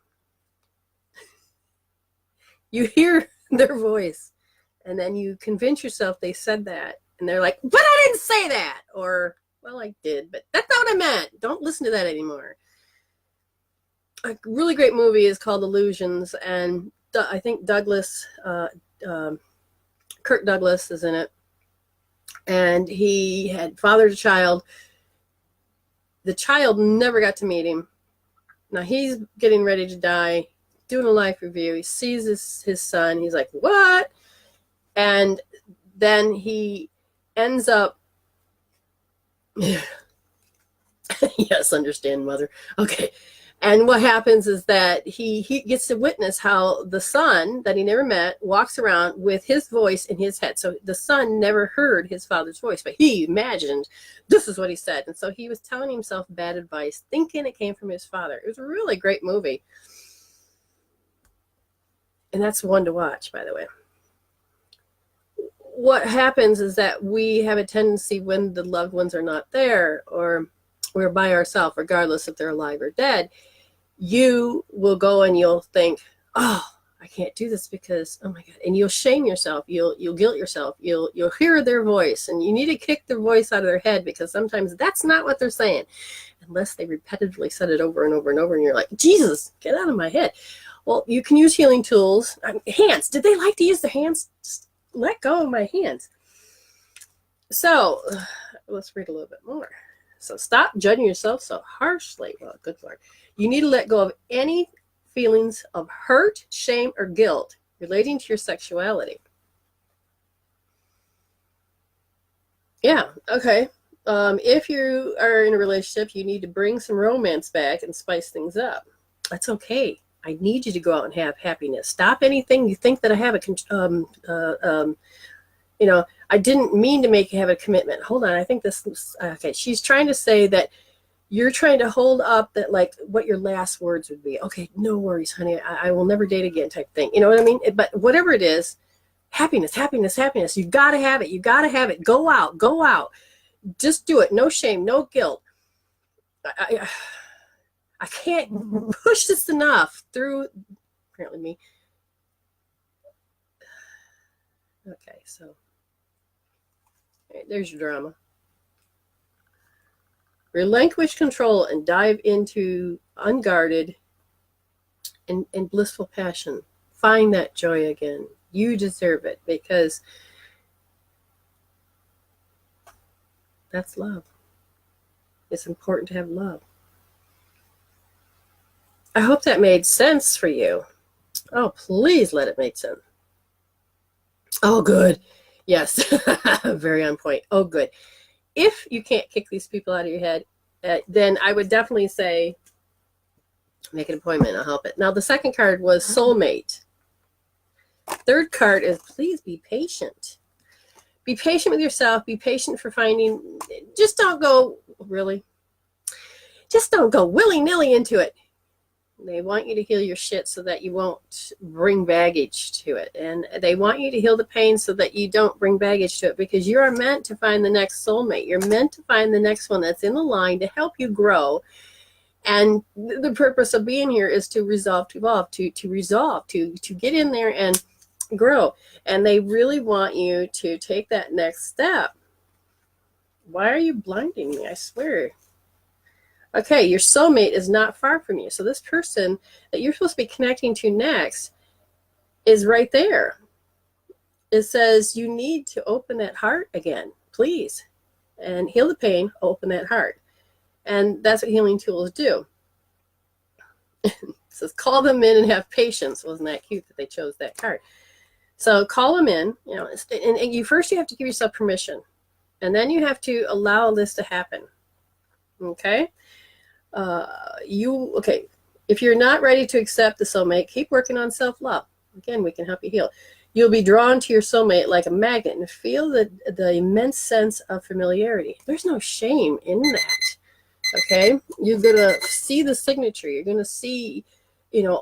you hear their voice, and then you convince yourself they said that, and they're like, but I didn't say that, or, well, I did, but that's not what I meant. Don't listen to that anymore. A really great movie is called Illusions, and I think Kirk Douglas is in it, and he had fathered a child. The child never got to meet him. Now he's getting ready to die, doing a life review. He sees his son. He's like, what? And then he ends up, yes, understand, mother. Okay. And what happens is that he gets to witness how the son that he never met walks around with his voice in his head. So the son never heard his father's voice, but he imagined this is what he said. And so he was telling himself bad advice, thinking it came from his father. It was a really great movie. And that's one to watch, by the way. What happens is that we have a tendency when the loved ones are not there, or we're by ourselves, regardless if they're alive or dead, you will go and you'll think, oh, I can't do this because, oh my God. And you'll shame yourself. You'll guilt yourself. You'll hear their voice, and you need to kick their voice out of their head, because sometimes that's not what they're saying, unless they repetitively said it over and over and over. And you're like, Jesus, get out of my head. Well, you can use healing tools. Hands. Did they like to use their hands? Just let go of my hands. So let's read a little bit more. So stop judging yourself so harshly. Well, good Lord. You need to let go of any feelings of hurt, shame, or guilt relating to your sexuality. Yeah, okay. If you are in a relationship, you need to bring some romance back and spice things up. That's okay. I need you to go out and have happiness. Stop anything you think that I have I didn't mean to make you have a commitment. Hold on, I think this is, okay. She's trying to say that you're trying to hold up that, like, what your last words would be. Okay, no worries, honey. I will never date again type thing. You know what I mean? But whatever it is, happiness, happiness, happiness. You got to have it. You got to have it. Go out. Go out. Just do it. No shame, no guilt. I can't push this enough through, apparently me. Okay, so there's your drama. Relinquish control and dive into unguarded and blissful passion. Find that joy again. You deserve it, because that's love. It's important to have love. I hope that made sense for you. Oh, please let it make sense. Oh, good. Yes, very on point. Oh, good. If you can't kick these people out of your head, then I would definitely say make an appointment. I'll help it. Now, the second card was Soulmate. Third card is please be patient. Be patient with yourself. Be patient for finding. Just don't go, really. Just don't go willy-nilly into it. They want you to heal your shit so that you won't bring baggage to it. And they want you to heal the pain so that you don't bring baggage to it, because you are meant to find the next soulmate. You're meant to find the next one that's in the line to help you grow. And the purpose of being here is to resolve, to evolve, to resolve, to get in there and grow. And they really want you to take that next step. Why are you blinding me? I swear. Okay, your soulmate is not far from you. So this person that you're supposed to be connecting to next is right there. It says you need to open that heart again, please, and heal the pain, open that heart. And that's what healing tools do. It says call them in and have patience. Wasn't that cute that they chose that card? So call them in, and you first you have to give yourself permission. And then you have to allow this to happen. Okay? okay, if you're not ready to accept the soulmate, keep working on self-love. Again, we can help you heal. You'll be drawn to your soulmate like a magnet and feel the immense sense of familiarity. There's no shame in that. Okay, you're going to see the signature. You're going to see,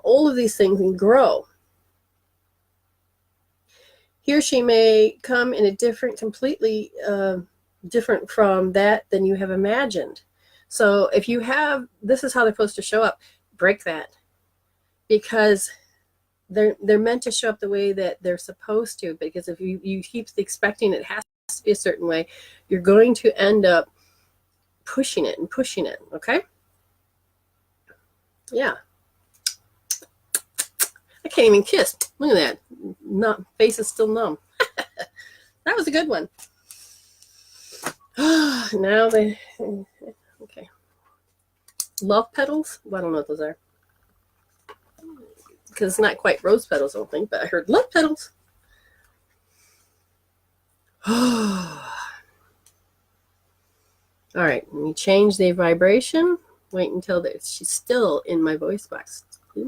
all of these things and grow. He or she may come in a different, completely different from that than you have imagined. So if you have, this is how they're supposed to show up. Break that, because they're meant to show up the way that they're supposed to. Because if you keep expecting it has to be a certain way, you're going to end up pushing it and pushing it. Okay? Yeah. I can't even kiss. Look at that. Face is still numb. That was a good one. Now they, okay. Love petals? Well, I don't know what those are. Because it's not quite rose petals, I don't think, but I heard love petals. All right, let me change the vibration. Wait until she's still in my voice box. Yeah,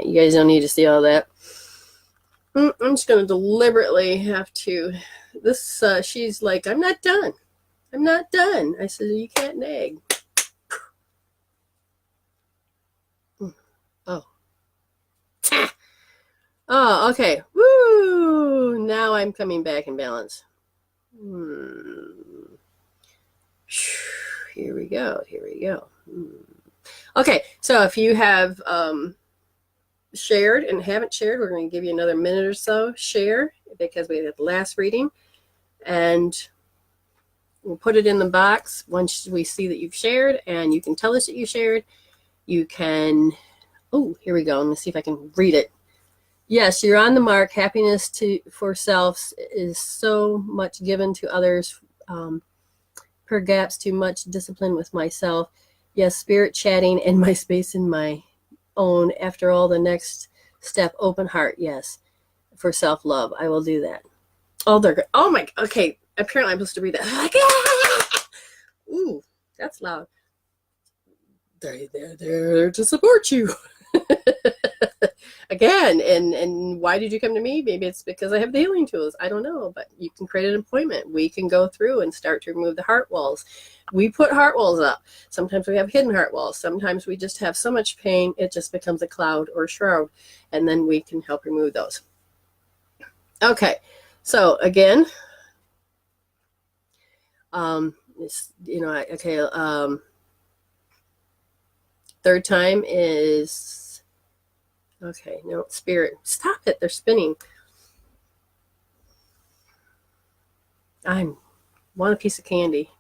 you guys don't need to see all that. I'm just going to deliberately have to. This, she's like, I'm not done. I'm not done. I said, you can't nag. Oh. Oh, okay. Woo! Now I'm coming back in balance. Here we go. Here we go. Okay, so if you have shared and haven't shared, we're going to give you another minute or so. Share, because we had the last reading. And we'll put it in the box once we see that you've shared, and you can tell us that you shared. You can, oh, here we go. Let me see if I can read it. Yes, you're on the mark. Happiness for self is so much given to others, perhaps too much discipline with myself. Yes, spirit chatting and my space in my own. After all, the next step, open heart. Yes, for self-love. I will do that. Oh, they're good. Oh my, okay. Apparently I'm supposed to read that. Like, ah! Ooh, that's loud. They're there to support you. Again, and why did you come to me? Maybe it's because I have the healing tools. I don't know, but you can create an appointment. We can go through and start to remove the heart walls. We put heart walls up. Sometimes we have hidden heart walls. Sometimes we just have so much pain, it just becomes a cloud or a shroud, and then we can help remove those. Okay, so again, third time is, okay, no, spirit, stop it, they're spinning. I want a piece of candy.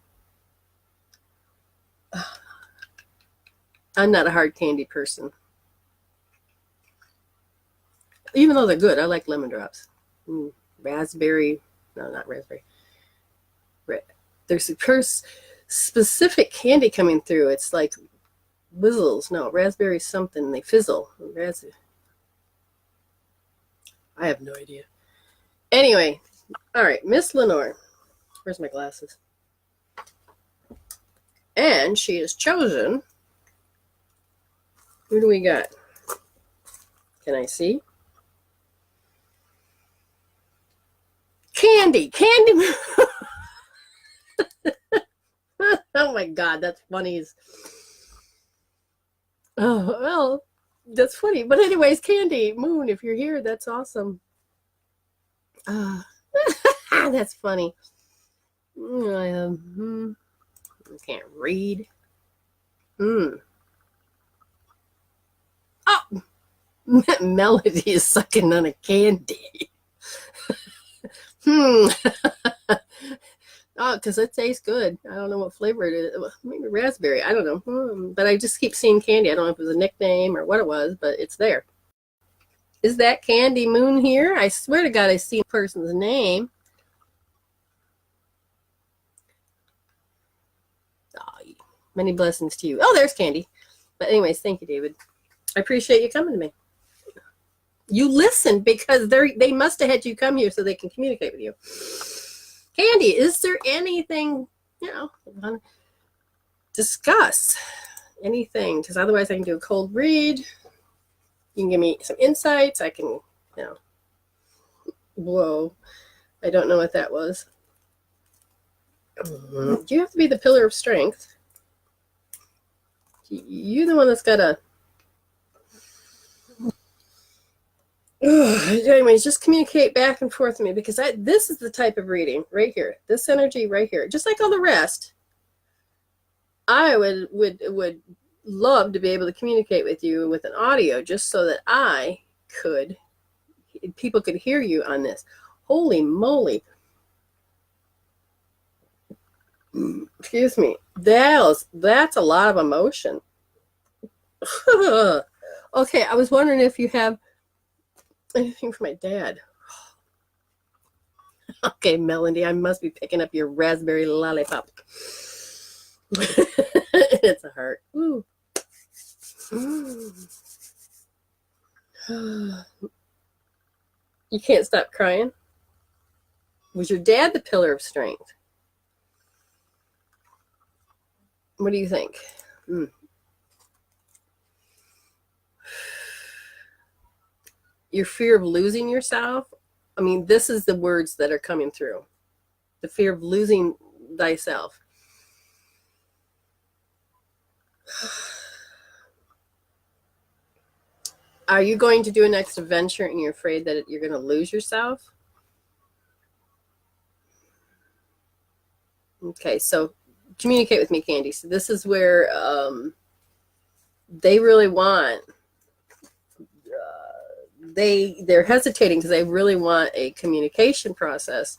I'm not a hard candy person. Even though they're good, I like lemon drops. Raspberry, no, not raspberry. There's a specific candy coming through. It's like whizzles. No, raspberry something. They fizzle. I have no idea. Anyway, all right, Miss Lenore. Where's my glasses? And she has chosen. Who do we got? Can I see? Candy. Oh my God, that's funny. Oh, well, that's funny. But anyways, Candy, Moon, if you're here, that's awesome. That's funny. I can't read. Oh, Melody is sucking on a candy. Oh, because it tastes good. I don't know what flavor it is. Maybe raspberry. I don't know. But I just keep seeing candy. I don't know if it was a nickname or what it was, but it's there. Is that Candy Moon here? I swear to God, I see a person's name. Oh, many blessings to you. Oh, there's Candy. But anyways, thank you, David. I appreciate you coming to me. You listened because they must have had you come here so they can communicate with you. Candy, is there anything, discuss anything, because otherwise I can do a cold read. You can give me some insights. I can, whoa, I don't know what that was. Do you have to be the pillar of strength? You're the one that's got to... Anyways, just communicate back and forth with me, because this is the type of reading right here. This energy right here, just like all the rest. I would love to be able to communicate with you with an audio, just so that people could hear you on this. Holy moly. Excuse me. That's a lot of emotion. Okay, I was wondering if you have anything for my dad. Okay, Melody, I must be picking up your raspberry lollipop. It's a heart. Ooh. You can't stop crying? Was your dad the pillar of strength? What do you think? Your fear of losing yourself? I mean, this is the words that are coming through. The fear of losing thyself. Are you going to do a next adventure and you're afraid that you're going to lose yourself? Okay, so communicate with me, Candy. So this is where they really want, they're hesitating because they really want a communication process.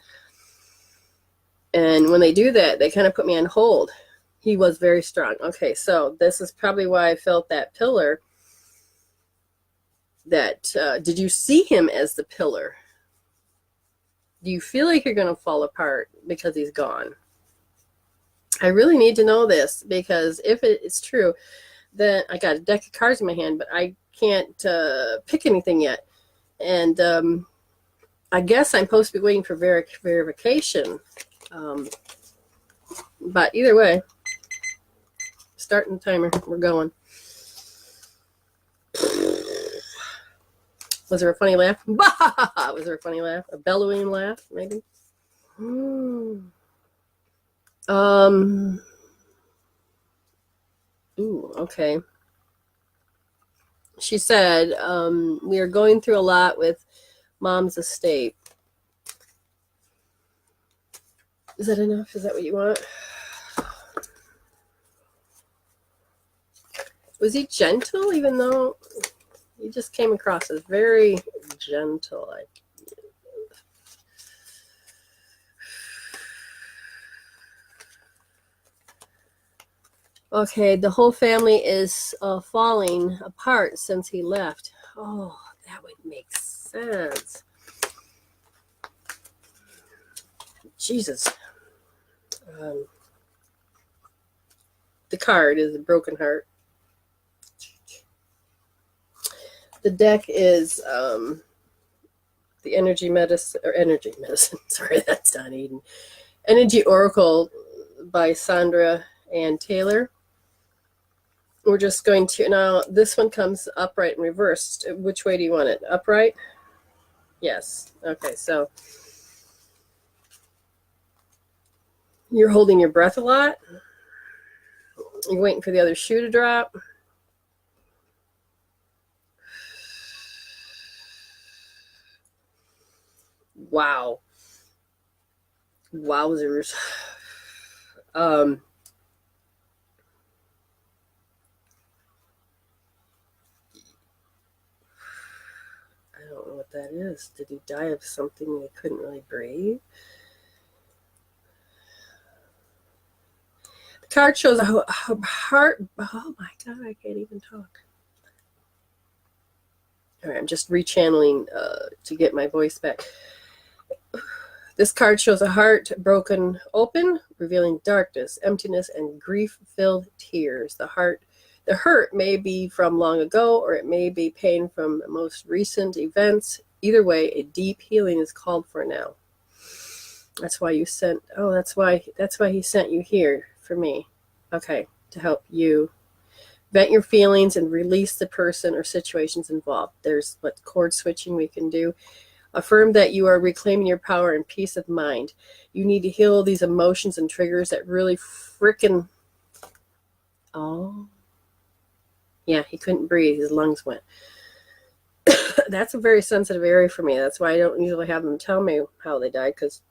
And when they do that, they kind of put me on hold. He was very strong. Okay, so this is probably why I felt that pillar. Did you see him as the pillar? Do you feel like you're going to fall apart because he's gone? I really need to know this, because if it's true, then I got a deck of cards in my hand, but I can't pick anything yet. And I guess I'm supposed to be waiting for verification. But either way, starting the timer. We're going. Was there a funny laugh? Was there a funny laugh? A bellowing laugh, maybe? Ooh, okay. She said, we are going through a lot with Mom's estate. Is that enough? Is that what you want? Was he gentle, even though he just came across as very gentle? Like, okay, the whole family is falling apart since he left. Oh, that would make sense. Jesus. The card is a broken heart. The deck is the energy medicine. Sorry, that's not Eden. Energy Oracle by Sandra Ann Taylor. We're just going to, now this one comes upright and reversed. Which way do you want it? Upright? Yes. Okay, so you're holding your breath a lot. You're waiting for the other shoe to drop. Wow. Wowzers. I don't know what that is. Did he die of something they couldn't really breathe? The card shows a heart. Oh my God, I can't even talk. All right, I'm just rechanneling to get my voice back. This card shows a heart broken open, revealing darkness, emptiness, and grief-filled tears. The hurt may be from long ago, or it may be pain from most recent events. Either way, a deep healing is called for now. That's why you sent. Oh, that's why he sent you here for me. Okay. to help you vent your feelings and release the person or situations involved. There's what cord switching we can do. Affirm that you are reclaiming your power and peace of mind. You need to heal these emotions and triggers that really frickin'... Oh. Yeah, he couldn't breathe. His lungs went. That's a very sensitive area for me. That's why I don't usually have them tell me how they died, because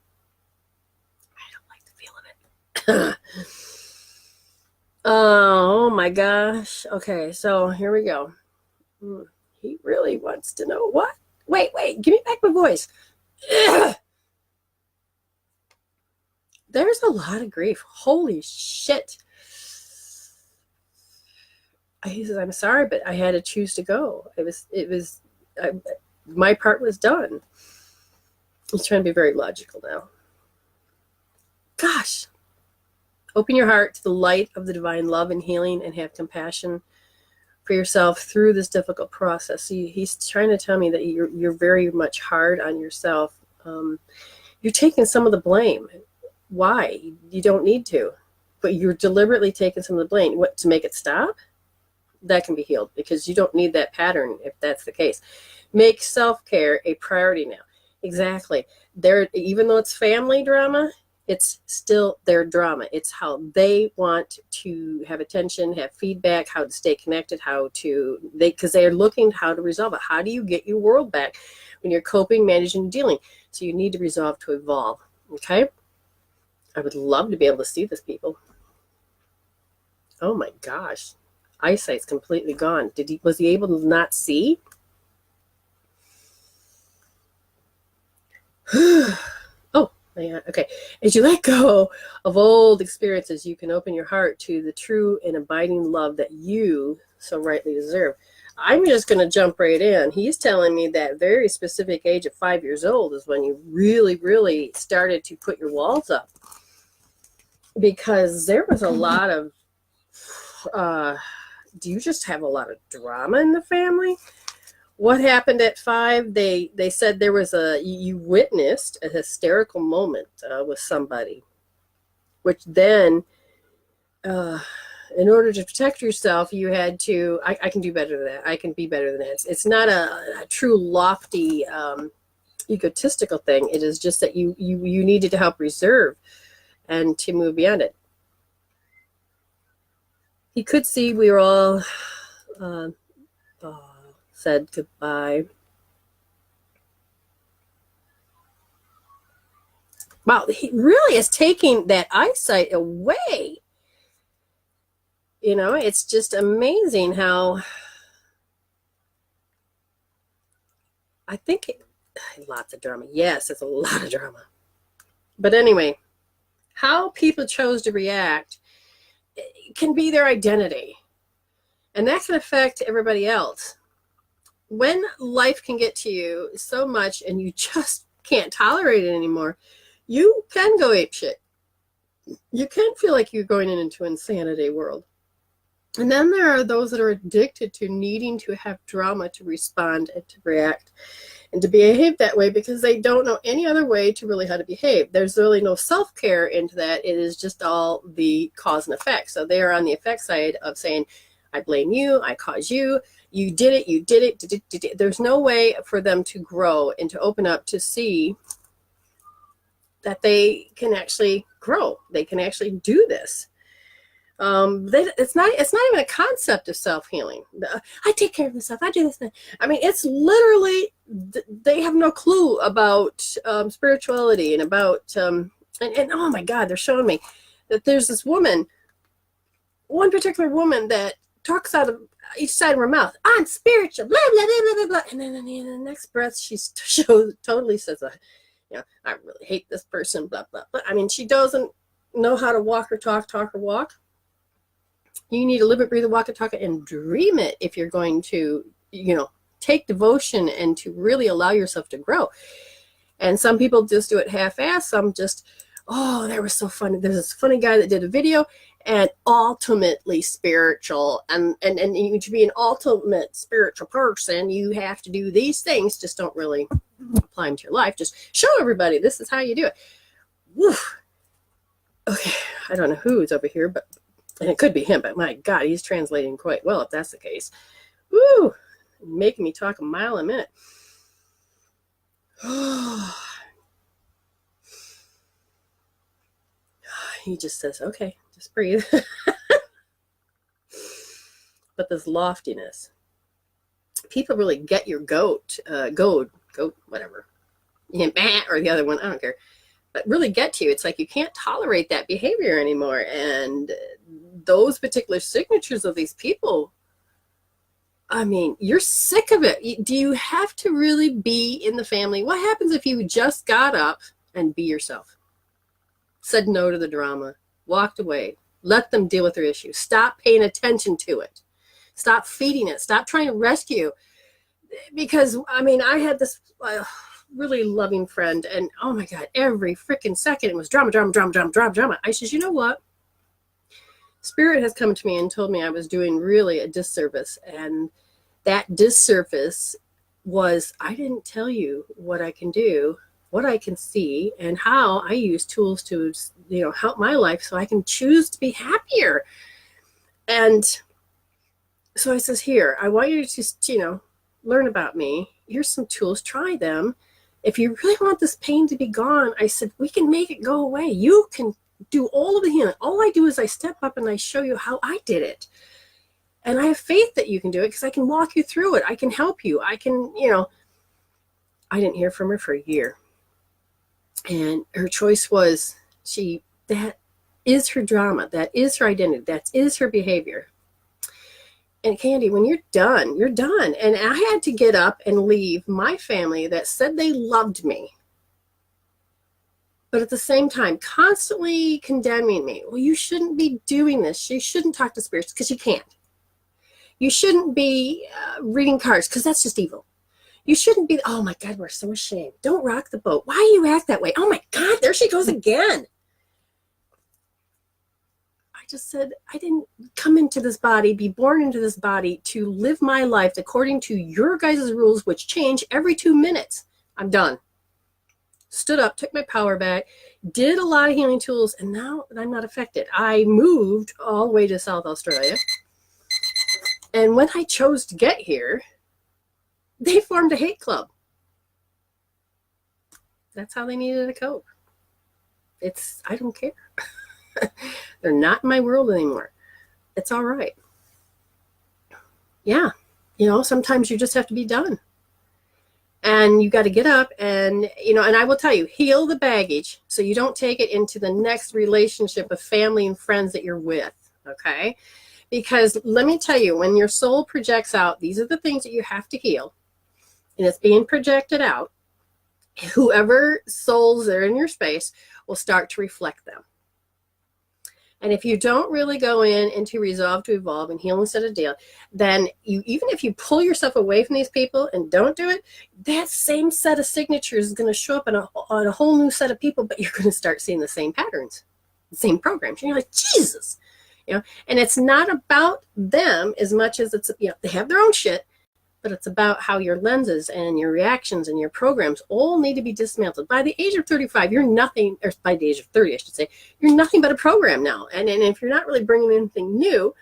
I don't like the feel of it. Oh my gosh. Okay, so here we go. He really wants to know what? Wait, give me back my voice. Ugh. There's a lot of grief. Holy shit. He says, I'm sorry, but I had to choose to go. My part was done. He's trying to be very logical now. Gosh. Open your heart to the light of the divine love and healing, and have compassion for yourself through this difficult process. He's trying to tell me that you're very much hard on yourself. You're taking some of the blame. Why? You don't need to. But you're deliberately taking some of the blame. What, to make it stop? That can be healed, because you don't need that pattern if that's the case. Make self-care a priority now. Exactly. Even though it's family drama, it's still their drama. It's how they want to have attention, have feedback, how to stay connected, because they're looking how to resolve it. How do you get your world back when you're coping, managing, and dealing? So you need to resolve to evolve. Okay? I would love to be able to see this, people. Oh my gosh. Eyesight's completely gone. Was he able to not see? Oh, yeah, okay. As you let go of old experiences, you can open your heart to the true and abiding love that you so rightly deserve. I'm just going to jump right in. He's telling me that very specific age of 5 years old is when you really, really started to put your walls up. Because there was a lot of... do you just have a lot of drama in the family? What happened at 5? They said there was you witnessed a hysterical moment with somebody, which then, in order to protect yourself, you had to, I can do better than that. I can be better than that. It's not a true lofty, egotistical thing. It is just that you needed to help reserve and to move beyond it. He could see we were all said goodbye. Wow, he really is taking that eyesight away. You know, it's just amazing how... I think lots of drama. Yes, it's a lot of drama. But anyway, how people chose to react can be their identity. And that can affect everybody else. When life can get to you so much and you just can't tolerate it anymore, you can go apeshit. You can feel like you're going into insanity world. And then there are those that are addicted to needing to have drama to respond and to react and to behave that way, because they don't know any other way to really how to behave. There's really no self-care into that. It is just all the cause and effect. So they are on the effect side of saying, I blame you, I caused you, you did it. There's no way for them to grow and to open up to see that they can actually grow. They can actually do this. It's not even a concept of self-healing. I take care of myself. I do this thing. I mean, it's literally, they have no clue about spirituality and about, and oh my God, they're showing me that there's this woman, one particular woman that talks out of each side of her mouth. I'm spiritual, blah, blah, blah, blah, blah. And then in the next breath, she totally says, I really hate this person, blah, blah, blah. I mean, she doesn't know how to walk or talk or walk. You need to live it, breathe it, walk it, talk it, and dream it if you're going to, take devotion and to really allow yourself to grow. And some people just do it half-assed. Some just, that was so funny. There's this funny guy that did a video, and ultimately spiritual. And to be an ultimate spiritual person, you have to do these things. Just don't really apply them to your life. Just show everybody this is how you do it. Woof. Okay, I don't know who's over here, but And it could be him, but my God, he's translating quite well if that's the case. Woo! Making me talk a mile a minute. He just says, okay, just breathe. But this loftiness, people really get your goat, whatever, or the other one, I don't care, but really get to you. It's like you can't tolerate that behavior anymore. And those particular signatures of these people, I mean, you're sick of it. Do you have to really be in the family? What happens if you just got up and be yourself? Said no to the drama, walked away, let them deal with their issues. Stop paying attention to it. Stop feeding it. Stop trying to rescue. Because, I mean, I had this really loving friend, and oh my God, every freaking second it was drama. I says, you know what? Spirit has come to me and told me I was doing really a disservice. And that disservice was, I didn't tell you what I can do, what I can see, and how I use tools to, help my life so I can choose to be happier. And so I says, here, I want you to just, learn about me. Here's some tools, try them. If you really want this pain to be gone, I said, we can make it go away. You can do all of the healing. All I do is I step up and I show you how I did it. And I have faith that you can do it because I can walk you through it. I can help you. I can, I didn't hear from her for a year. And her choice was, that is her drama. That is her identity. That is her behavior. And Candy, when you're done, you're done. And I had to get up and leave my family that said they loved me, but at the same time, constantly condemning me. Well, you shouldn't be doing this. You shouldn't talk to spirits because you can't. You shouldn't be reading cards because that's just evil. You shouldn't be, oh my God, we're so ashamed. Don't rock the boat. Why do you act that way? Oh my God, there she goes again. I just said, I didn't come into this body, be born into this body to live my life according to your guys' rules, which change every 2 minutes. I'm done. Stood up, took my power back, did a lot of healing tools, and now I'm not affected. I moved all the way to South Australia. And when I chose to get here, they formed a hate club. That's how they needed to cope. I don't care. They're not in my world anymore. It's all right. Yeah. Sometimes you just have to be done. And you got to get up and, and I will tell you, heal the baggage so you don't take it into the next relationship of family and friends that you're with. Okay. Because let me tell you, when your soul projects out, these are the things that you have to heal. And it's being projected out. Whoever souls are in your space will start to reflect them. And if you don't really go into resolve to evolve and heal instead of deal, then even if you pull yourself away from these people and don't do it, that same set of signatures is going to show up on a whole new set of people, but you're going to start seeing the same patterns, the same programs. And you're like, Jesus, and it's not about them as much as it's, they have their own shit, but it's about how your lenses and your reactions and your programs all need to be dismantled. By the age of 35, you're nothing, or by the age of 30, I should say, you're nothing but a program now. And if you're not really bringing anything new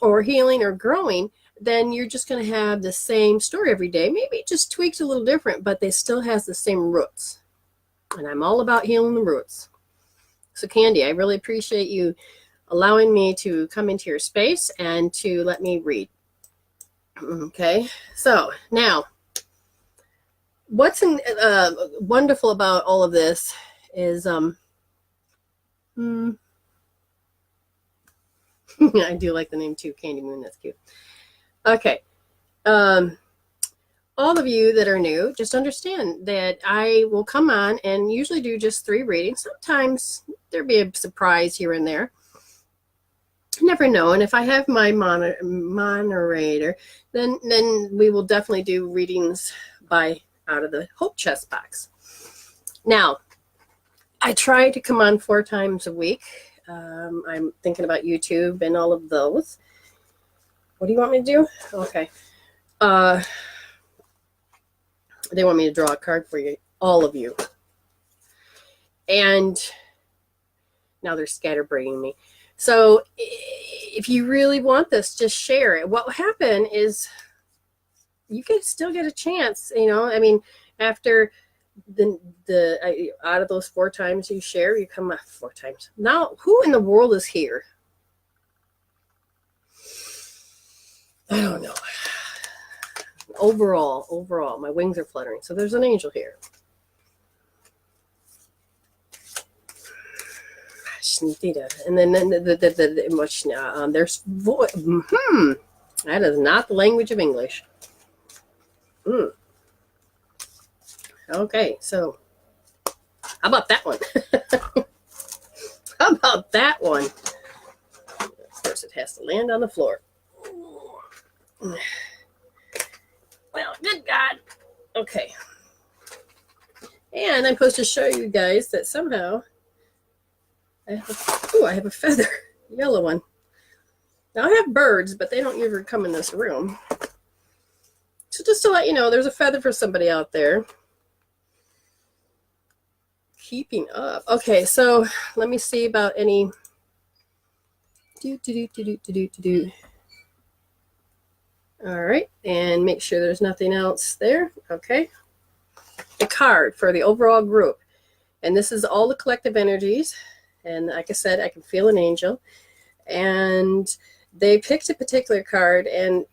or healing or growing, then you're just going to have the same story every day. Maybe it just tweaks a little different, but they still has the same roots. And I'm all about healing the roots. So Candy, I really appreciate you allowing me to come into your space and to let me read. Okay, so now, what's wonderful about all of this is, I do like the name too, Candy Moon, that's cute. Okay, all of you that are new, just understand that I will come on and usually do just 3 readings. Sometimes there'll be a surprise here and there. Never know. And if I have my moderator, then we will definitely do readings out of the Hope Chest box. Now, I try to come on 4 times a week. I'm thinking about YouTube and all of those. What do you want me to do? Okay. They want me to draw a card for you, all of you. And now they're scatterbrained me. So if you really want this, just share it. What will happen is you can still get a chance, I mean, after out of those 4 times you share, you come up 4 times. Now, who in the world is here? I don't know. Overall, my wings are fluttering. So there's an angel here. And then there's that is not the language of English. Okay, so how about that one? How about that one? Of course, it has to land on the floor. Well, good God. Okay. And I'm supposed to show you guys that somehow I have a feather, yellow one. Now I have birds, but they don't usually come in this room. So just to let you know, there's a feather for somebody out there. Keeping up. Okay, so let me see about any. All right, and make sure there's nothing else there. Okay. The card for the overall group. And this is all the collective energies. And like I said, I can feel an angel. And they picked a particular card. And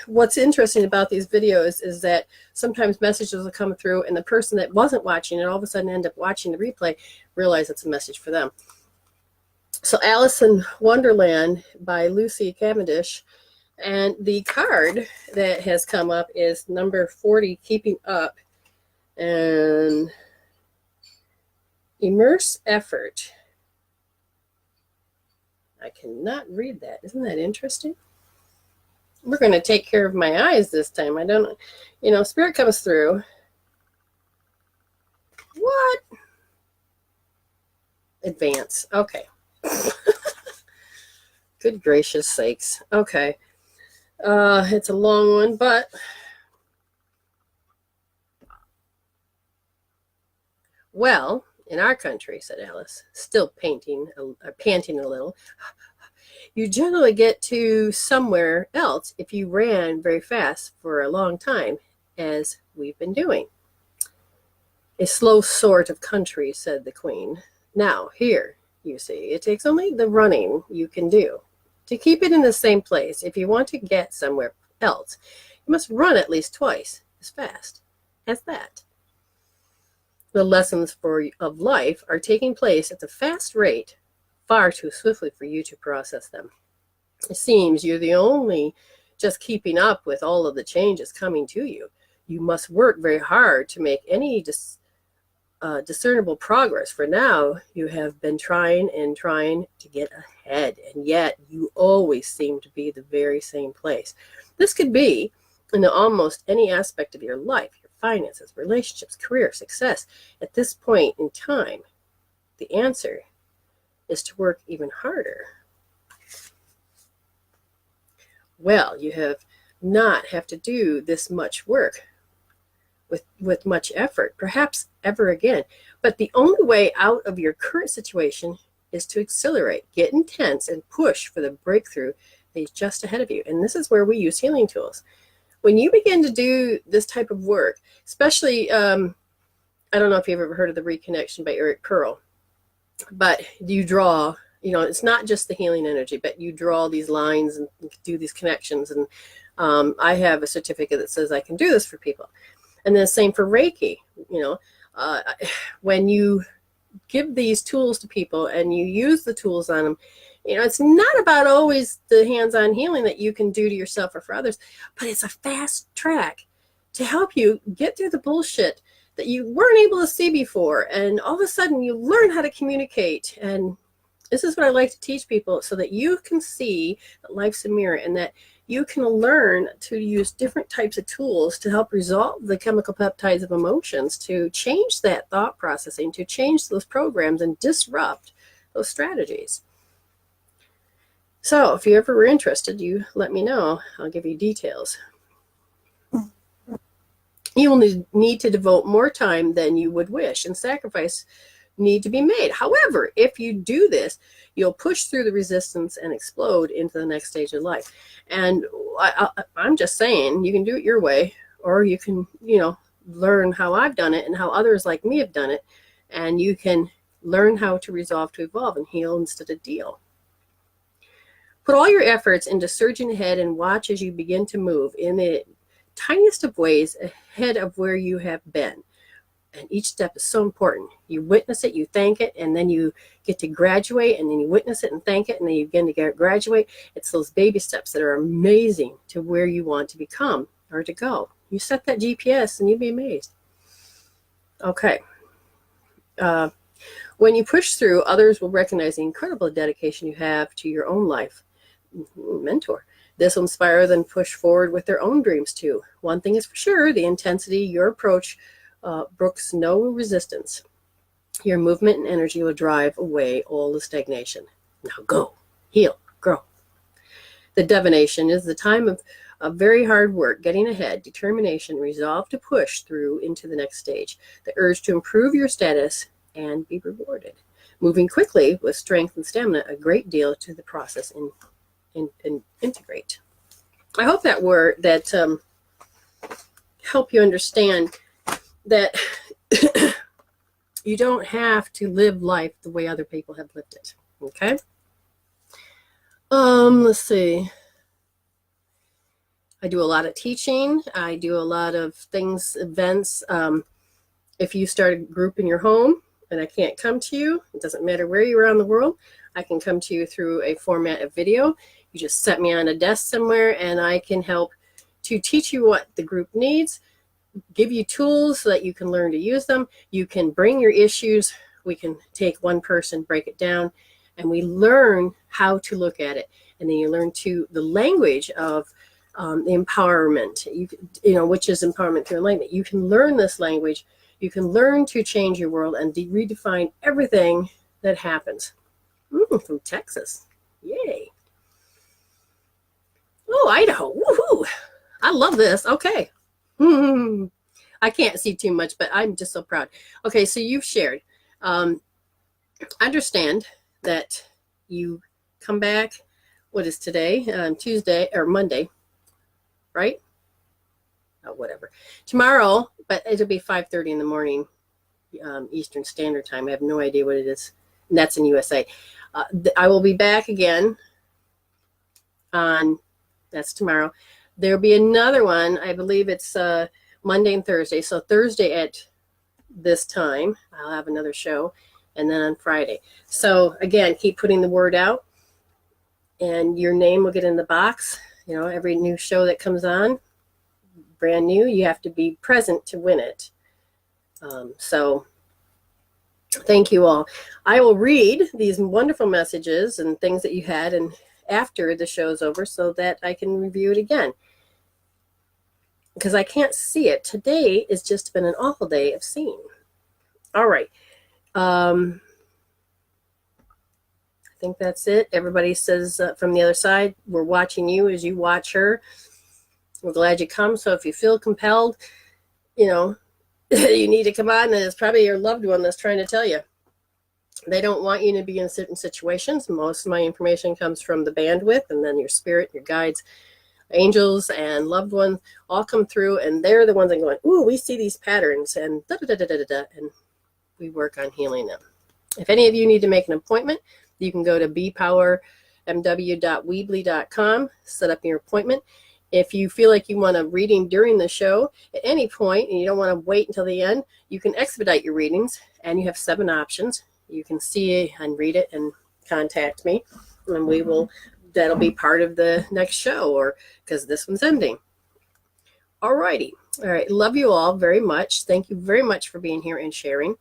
what's interesting about these videos is that sometimes messages will come through, and the person that wasn't watching it all of a sudden end up watching the replay, realize it's a message for them. So Alice in Wonderland by Lucy Cavendish. And the card that has come up is number 40, Keeping Up. And immerse effort. I cannot read that. Isn't that interesting? We're going to take care of my eyes this time. I don't, Spirit comes through. What? Advance. Okay. Good gracious sakes. Okay. It's a long one, but well, in our country, said Alice, still panting a little, you generally get to somewhere else if you ran very fast for a long time, as we've been doing. A slow sort of country, said the Queen. Now, here, you see, it takes only the running you can do to keep it in the same place. If you want to get somewhere else, you must run at least twice as fast as that. The lessons of life are taking place at a fast rate, far too swiftly for you to process them. It seems you're the only just keeping up with all of the changes coming to you. You must work very hard to make any discernible progress, for now you have been trying to get ahead, and yet you always seem to be the very same place. This could be in almost any aspect of your life, your finances, relationships, career, success. At this point in time, the answer is to work even harder. Well, you have to do this much work with much effort, perhaps ever again. But the only way out of your current situation is to accelerate, get intense, and push for the breakthrough that is just ahead of you. And this is where we use healing tools. When you begin to do this type of work, especially, I don't know if you've ever heard of the Reconnection by Eric Pearl, but you draw, it's not just the healing energy, but you draw these lines and do these connections. And I have a certificate that says I can do this for people. And then the same for Reiki. When you give these tools to people and you use the tools on them, it's not about always the hands-on healing that you can do to yourself or for others, but it's a fast track to help you get through the bullshit that you weren't able to see before. And all of a sudden you learn how to communicate. And this is what I like to teach people, so that you can see that life's a mirror, and that you can learn to use different types of tools to help resolve the chemical peptides of emotions, to change that thought processing, to change those programs and disrupt those strategies. So if you ever were interested, you let me know. I'll give you details. You will need to devote more time than you would wish and sacrifice need to be made. However, if you do this, you'll push through the resistance and explode into the next stage of life. And I'm just saying, you can do it your way, or you can, learn how I've done it and how others like me have done it. And you can learn how to resolve to evolve and heal instead of deal. Put all your efforts into surging ahead and watch as you begin to move in the tiniest of ways ahead of where you have been. And each step is so important. You witness it, you thank it, and then you get to graduate, and then you witness it and thank it, and then you begin to graduate. It's those baby steps that are amazing to where you want to become or to go. You set that GPS and you'll be amazed. Okay. When you push through, others will recognize the incredible dedication you have to your own life. Mentor. This will inspire them to push forward with their own dreams too. One thing is for sure, the intensity, your approach brooks no resistance. Your movement and energy will drive away all the stagnation. Now go, heal, grow. The divination is the time of very hard work, getting ahead, determination, resolve to push through into the next stage, the urge to improve your status and be rewarded. Moving quickly with strength and stamina, a great deal to the process and integrate. I hope that help you understand that you don't have to live life the way other people have lived it. Okay. Let's see. I do a lot of teaching. I do a lot of things, events. If you start a group in your home and I can't come to you, it doesn't matter where you are around the world, I can come to you through a format of video. You just set me on a desk somewhere and I can help to teach you what the group needs, give you tools so that you can learn to use them. You can bring your issues. We can take one person, break it down, and we learn how to look at it. And then you learn the language of the empowerment, which is empowerment through enlightenment. You can learn this language. You can learn to change your world and redefine everything that happens. From Texas. Yay. Oh, Idaho. Woohoo. I love this. Okay. I can't see too much, but I'm just so proud. Okay, so you've shared. Understand that you come back, what is today? Tuesday or Monday, right? Oh, whatever. Tomorrow, but it'll be 5:30 in the morning, Eastern Standard Time. I have no idea what it is. And that's in USA. I will be back again that's tomorrow. There'll be another one. I believe it's Monday and Thursday. So Thursday at this time, I'll have another show. And then on Friday. So again, keep putting the word out. And your name will get in the box. Every new show that comes on, brand new, you have to be present to win it. So thank you all. I will read these wonderful messages and things that you had and after the show's over so that I can review it again. Because I can't see it. Today has just been an awful day of seeing. All right. I think that's it. Everybody says from the other side, we're watching you as you watch her. We're glad you come. So if you feel compelled, you need to come on, and it's probably your loved one that's trying to tell you. They don't want you to be in certain situations. Most of my information comes from the bandwidth, and then your spirit, your guides, angels, and loved ones all come through, and they're the ones that are going, ooh, we see these patterns, and da-da-da-da-da-da, and we work on healing them. If any of you need to make an appointment, you can go to bpowermw.weebly.com, set up your appointment. If you feel like you want a reading during the show at any point and you don't want to wait until the end, you can expedite your readings, and you have 7 options. You can see it and read it and contact me, and that'll be part of the next show, or because this one's ending. All righty. All right. Love you all very much. Thank you very much for being here and sharing.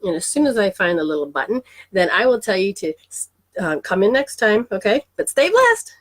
And as soon as I find the little button, then I will tell you to come in next time. Okay. But stay blessed.